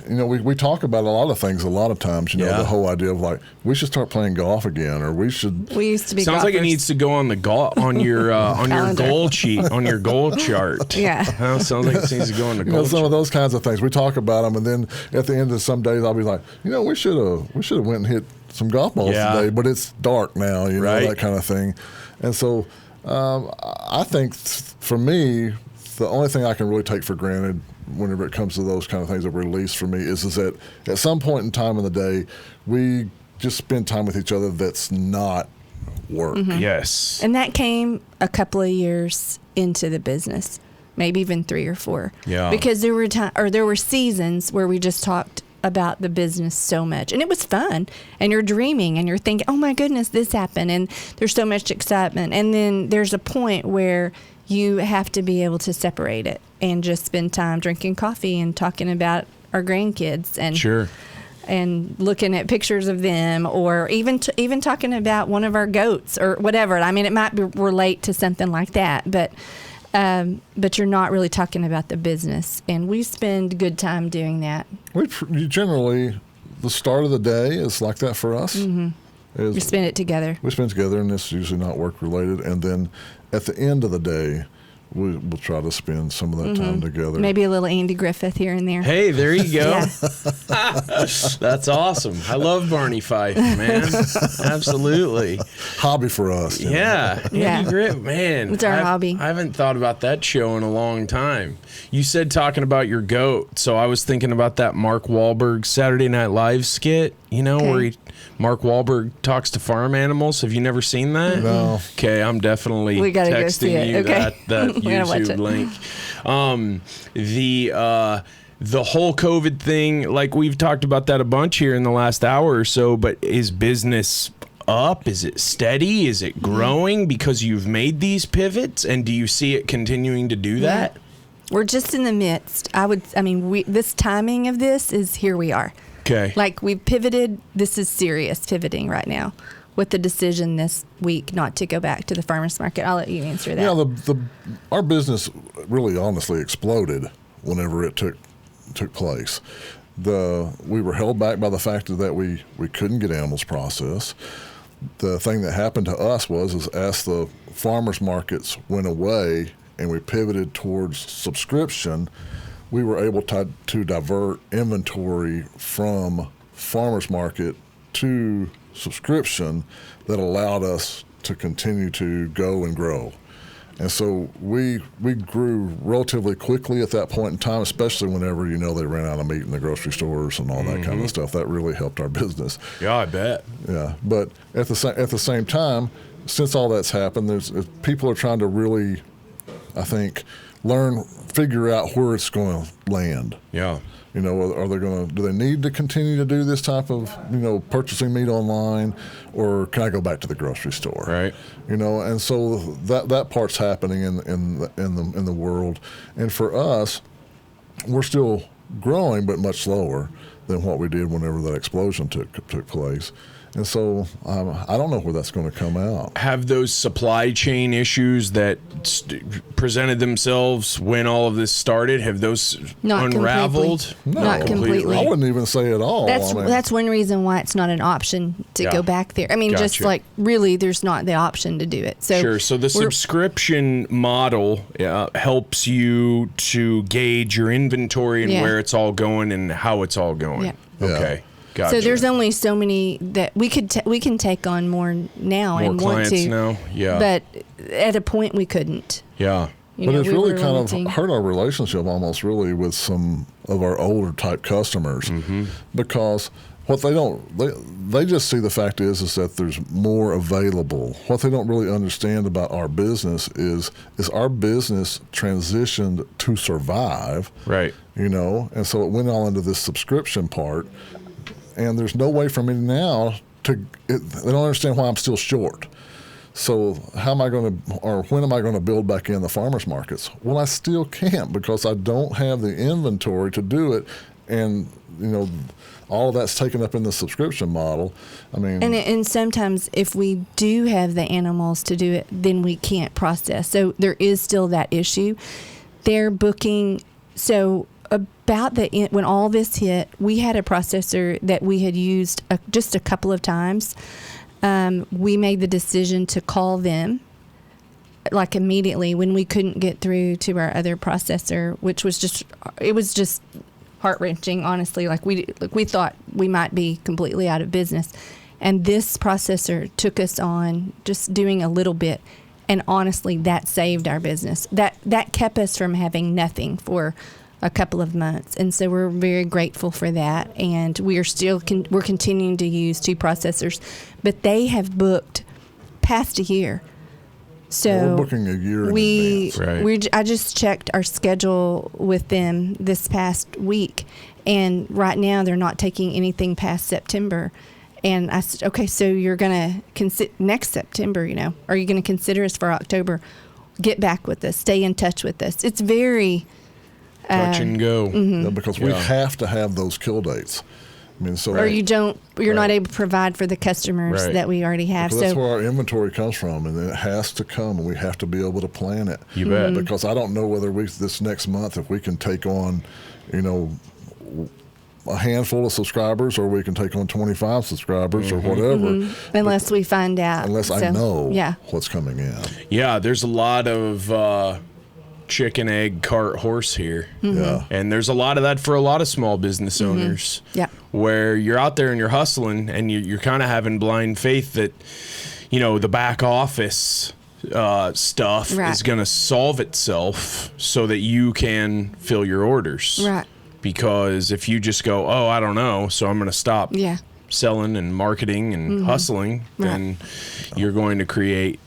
We talk about a lot of things a lot of times, the whole idea of like, we should start playing golf again, or we should. We used to be Sounds golfers. like it needs to go on the on your goal sheet, on your goal chart. Yeah. Sounds like it needs to go on the goal some chart. of those kinds of things. We talk about them, and then at the end of some days, I'll be like, we should have went and hit some golf balls today, but it's dark now, Right. that kind of thing. And so I think for me, the only thing I can really take for granted whenever it comes to those kind of things, of release for me, is that at some point in time in the day, we just spend time with each other that's not work. Mm-hmm. Yes. And that came a couple of years into the business, maybe even 3 or 4. Yeah. Because there were seasons where we just talked about the business so much, and it was fun, and you're dreaming and you're thinking, oh my goodness, this happened, and there's so much excitement. And then there's a point where you have to be able to separate it and just spend time drinking coffee and talking about our grandkids, and Sure. and looking at pictures of them, or even talking about one of our goats or whatever. It might relate to something like that, but you're not really talking about the business. And we spend good time doing that. We generally, the start of the day is like that for us. Mm-hmm. We spend it together. We spend together, and it's usually not work related. And then at the end of the day, we'll try to spend some of that time together. Maybe a little Andy Griffith here and there. Hey, there you go. Yeah. That's awesome. I love Barney Fife, man. Absolutely. Hobby for us. Yeah. Yeah. Andy Griffith, man. It's our hobby. I haven't thought about that show in a long time. You said talking about your goat, so I was thinking about that Mark Wahlberg Saturday Night Live skit, where he Mark Wahlberg talks to farm animals. Have you never seen that? No. Okay, I'm definitely We gotta go see texting it. you Okay. that We gotta watch YouTube it. link. The whole COVID thing, like we've talked about that a bunch here in the last hour or so, but is business up? Is it steady? Is it growing because you've made these pivots? And do you see it continuing to do that? We're just in the midst. This timing of this is here we are. Okay. Like we pivoted. This is serious pivoting right now with the decision this week not to go back to the farmer's market. I'll let you answer that. Yeah, our business really honestly exploded whenever it took place. We were held back by the fact that we couldn't get animals processed. The thing that happened to us was as the farmers markets went away and we pivoted towards subscription, we were able to divert inventory from farmers market to subscription that allowed us to continue to go and grow. And so we grew relatively quickly at that point in time, especially whenever, they ran out of meat in the grocery stores and all that kind of stuff. That really helped our business. Yeah, I bet. Yeah, but at the same time, since all that's happened, people are trying to really, I think, figure out where it's going to land. Yeah. Do they need to continue to do this type of, purchasing meat online, or can I go back to the grocery store? Right. And so that part's happening in the world, and for us, we're still growing, but much slower than what we did whenever that explosion took place. And so I don't know where that's going to come out. Have those supply chain issues that presented themselves when all of this started, have those unraveled? No, not completely. I wouldn't even say at all. That's one reason why it's not an option to go back there. Just like really, there's not the option to do it. So sure. So the subscription model helps you to gauge your inventory and where it's all going and how it's all going. Yeah. Okay. Gotcha. So there's only so many that we can take on more now more and want to. Now, yeah. But at a point we couldn't. Yeah. But it's really kind of hurt our relationship almost really with some of our older type customers because what they just see the fact is that there's more available. What they don't really understand about our business is our business transitioned to survive. Right. And so it went all into this subscription part. And there's no way for me now they don't understand why I'm still short. So how am I going to, or when am I going to build back in the farmers markets? Well, I still can't because I don't have the inventory to do it. And, all of that's taken up in the subscription model. And sometimes if we do have the animals to do it, then we can't process. So there is still that issue. They're booking, so when all this hit, we had a processor that we had used just a couple of times. We made the decision to call them like immediately when we couldn't get through to our other processor, which was just heart-wrenching, honestly. Like we thought we might be completely out of business. And this processor took us on just doing a little bit. And honestly, that saved our business. That kept us from having nothing for a couple of months, and so we're very grateful for that. And we are still we're continuing to use two processors, but they have booked past a year. So we're booking a year in advance. Right. I just checked our schedule with them this past week, and right now they're not taking anything past September. And I said, okay, so you're going to consider next September, are you going to consider us for October? Get back with us. Stay in touch with us. It's very touch and go. Yeah, because we have to have those kill dates. Or you're not able to provide for the customers that we already have. Because that's where our inventory comes from, and it has to come, and we have to be able to plan it. You bet. Because I don't know whether this next month, if we can take on, a handful of subscribers, or we can take on 25 subscribers or whatever. Unless we find out. Unless I know what's coming in. Yeah, there's a lot of chicken, egg, cart, horse here. Yeah. And there's a lot of that for a lot of small business owners. Yeah. Where you're out there and you're hustling and you're kind of having blind faith that, the back office stuff is going to solve itself so that you can fill your orders. Right. Because if you just go, I don't know, so I'm going to stop selling and marketing and hustling, then you're going to create,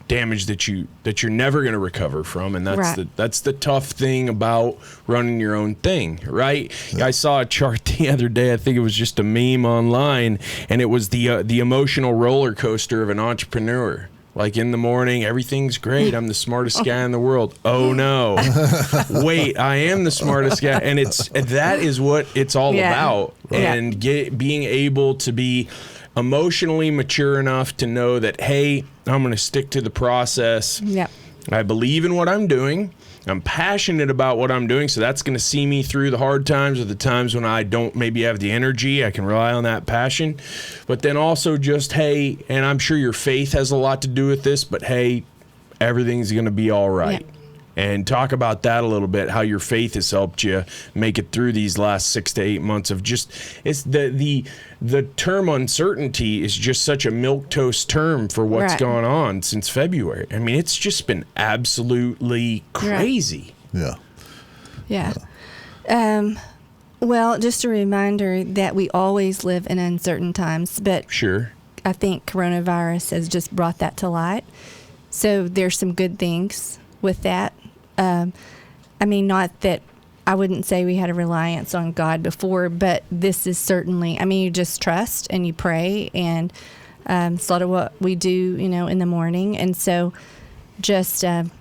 damage that you're never going to recover from, and that's the tough thing about running your own thing, right? I saw a chart the other day. I think it was just a meme online, and it was the emotional roller coaster of an entrepreneur. Like in the morning, everything's great. I'm the smartest guy in the world. Oh no! Wait, I am the smartest guy, and that is what it's all about. And being able to be emotionally mature enough to know that, hey, I'm going to stick to the process. Yep. I believe in what I'm doing. I'm passionate about what I'm doing, so that's going to see me through the hard times or the times when I don't maybe have the energy. I can rely on that passion. But then also just, hey, and I'm sure your faith has a lot to do with this, but hey, everything's going to be all right. Yep. And talk about that a little bit, how your faith has helped you make it through these last 6 to 8 months of just, it's the term uncertainty is just such a milquetoast term for what's gone on since February. I mean, it's just been absolutely crazy. Yeah. Well, just a reminder that we always live in uncertain times, but I think coronavirus has just brought that to light. So there's some good things with that. I mean, not that I wouldn't say we had a reliance on God before, but this is certainly, I mean, you just trust and you pray, and it's a lot of what we do, in the morning. And so just, and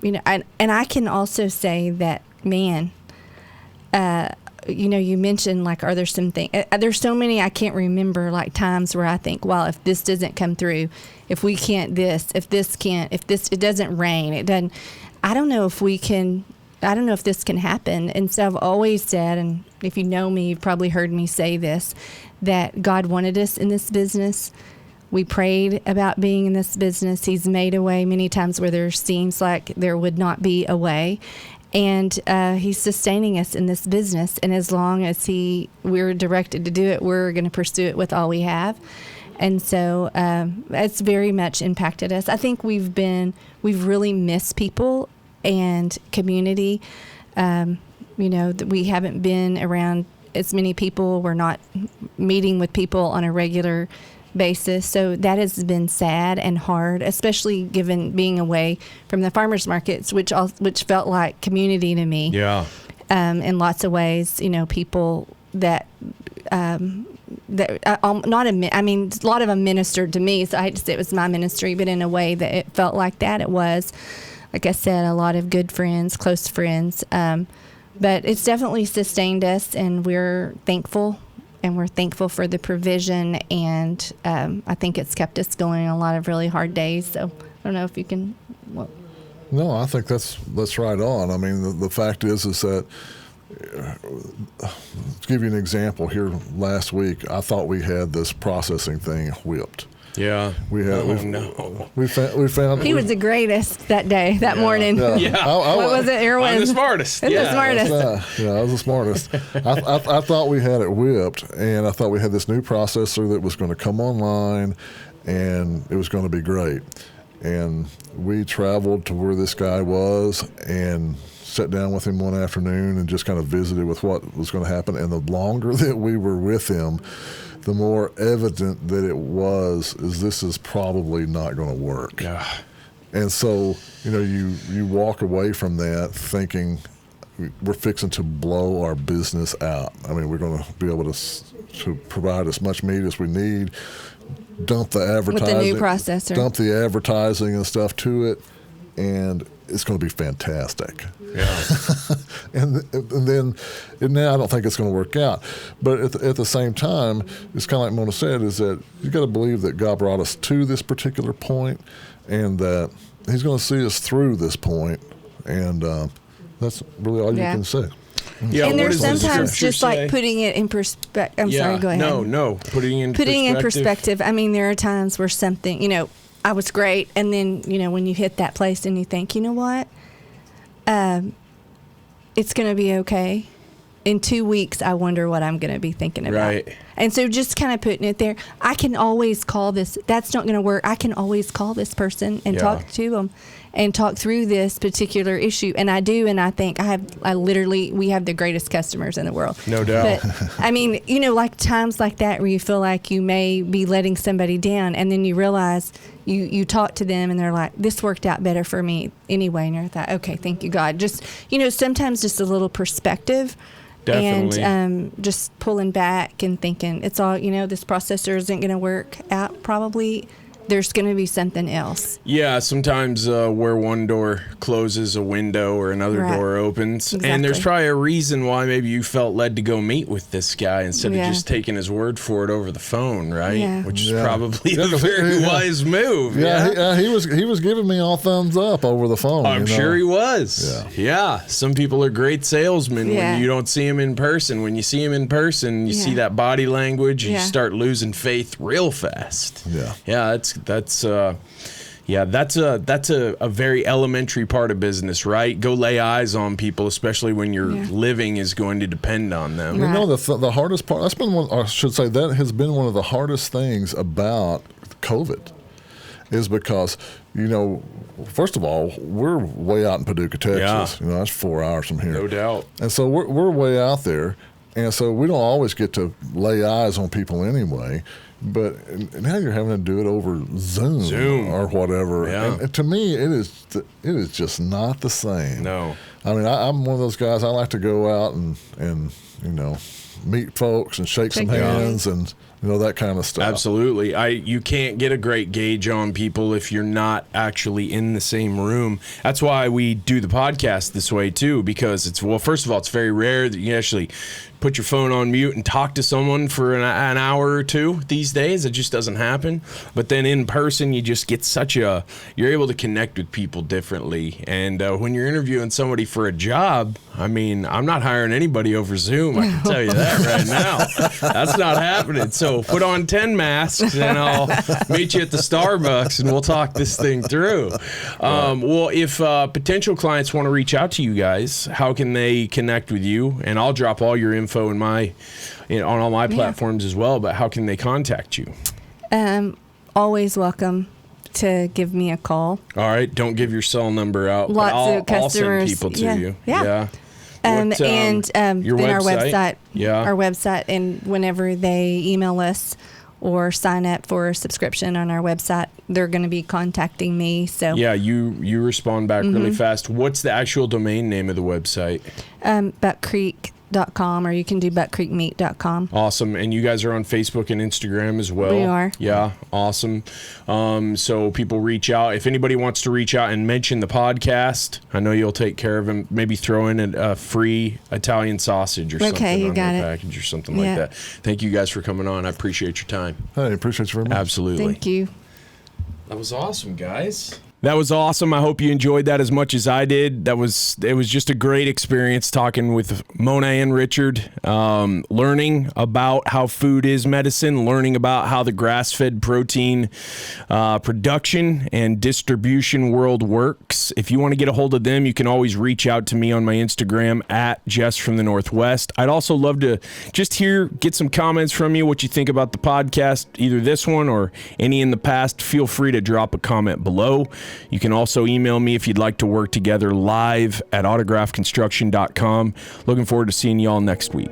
I can also say that, man, you mentioned, like, are there some things, there's so many I can't remember, like, times where I think, wow, if this doesn't come through, if we can't it doesn't rain, it doesn't, I don't know if this can happen. And so I've always said, and if you know me, you've probably heard me say this, that God wanted us in this business. We prayed about being in this business. He's made a way many times where there seems like there would not be a way. And he's sustaining us in this business. And as long as we're directed to do it, we're going to pursue it with all we have. And so it's very much impacted us. I think we've really missed people and community. That we haven't been around as many people. We're not meeting with people on a regular basis. So that has been sad and hard, especially given being away from the farmers markets, which felt like community to me. Yeah. In lots of ways, people that a lot of them ministered to me, so I hate to say it was my ministry, but in a way that it felt like that. It was, like I said, a lot of good friends, close friends, but it's definitely sustained us, and we're thankful, for the provision, and I think it's kept us going a lot of really hard days. So I don't know if you can. No, I think that's right on. I mean, the fact is that. To give you an example, here last week, I thought we had this processing thing whipped. Yeah. We found he was the greatest that morning. Yeah. What was it? Erwin? I'm the smartest. The smartest. I was the smartest. I thought we had it whipped, and I thought we had this new processor that was going to come online, and it was going to be great. And we traveled to where this guy was and sat down with him one afternoon and just kind of visited with what was going to happen. And the longer that we were with him, the more evident that it was, this is probably not going to work. Yeah. And so, you walk away from that thinking we're fixing to blow our business out. I mean, we're going to be able to provide as much meat as we need, dump the advertising, with the new processor, dump the advertising and stuff to it, and it's going to be fantastic. Yeah. and now I don't think it's going to work out. But at the same time, it's kind of like Mona said, is that you got to believe that God brought us to this particular point, and that He's going to see us through this point, and that's really all you can say. Yeah, and there's sometimes just like putting it in perspective. I'm sorry, go ahead. No, putting in perspective. I mean, there are times where something, I was great, and then, when you hit that place and you think, you know what, it's going to be okay. in 2 weeks, I wonder what I'm going to be thinking about. Right. And so just kind of putting it there, I can always call this. That's not going to work. I can always call this person and talk to them and talk through this particular issue. And I do. And I think we have the greatest customers in the world. No doubt. But I mean, like times like that where you feel like you may be letting somebody down, and then you realize you talk to them and they're like, this worked out better for me anyway. And you're like, okay, thank you, God. Just, sometimes just a little perspective. Definitely. And just pulling back and thinking it's all, this processor isn't going to work out probably. There's going to be something else. Yeah, sometimes where one door closes, a window or another door opens. Exactly. And there's probably a reason why maybe you felt led to go meet with this guy instead of just taking his word for it over the phone, right? Yeah. Which is probably a very wise move. Yeah, he was giving me all thumbs up over the phone. I'm sure he was. Yeah. Some people are great salesmen when you don't see him in person. When you see him in person, you see that body language, you start losing faith real fast. Yeah, that's a very elementary part of business, right? Go lay eyes on people, especially when your living is going to depend on them. Right. The hardest part, that has been one of the hardest things about COVID, is because, first of all, we're way out in Paducah, Texas. That's 4 hours from here. No doubt. And so we're way out there, and so we don't always get to lay eyes on people anyway. But now you're having to do it over Zoom. Or whatever. Yeah. And to me, it is just not the same. No. I mean, I'm one of those guys. I like to go out and meet folks and shake some hands and that kind of stuff. Absolutely. You can't get a great gauge on people if you're not actually in the same room. That's why we do the podcast this way too, because first of all, it's very rare that you actually put your phone on mute and talk to someone for an hour or two these days. It just doesn't happen. But then in person, you just get you're able to connect with people differently. And when you're interviewing somebody for a job, I mean, I'm not hiring anybody over Zoom. I can tell you that right now. That's not happening. So put on 10 masks and I'll meet you at the Starbucks and we'll talk this thing through. Well, if potential clients want to reach out to you guys, how can they connect with you? And I'll drop all your info on all my platforms as well, but how can they contact you? Always welcome to give me a call. All right, don't give your cell number out. Lots of customers. I'll send people to you. Yeah. Then our website. Yeah. Our website, and whenever they email us or sign up for a subscription on our website, they're going to be contacting me. So you respond back really fast. What's the actual domain name of the website? BuckCreek.com, or you can do BuckCreekMeat.com. Awesome. And you guys are on Facebook and Instagram as well? We are. Yeah, awesome. So people reach out. If anybody wants to reach out and mention the podcast, I know you'll take care of them. Maybe throw in a free Italian sausage or something on their package or something like that. Thank you guys for coming on. I appreciate your time. Hey, appreciate you very much. Absolutely. Thank you. That was awesome, guys. That was awesome. I hope you enjoyed that as much as I did. It was just a great experience talking with Mona and Richard, learning about how food is medicine, learning about how the grass-fed protein production and distribution world works. If you want to get a hold of them, you can always reach out to me on my Instagram at Jess from the Northwest. I'd also love to just get some comments from you, what you think about the podcast, either this one or any in the past. Feel free to drop a comment below. You can also email me if you'd like to work together live at autographconstruction.com. Looking forward to seeing you all next week.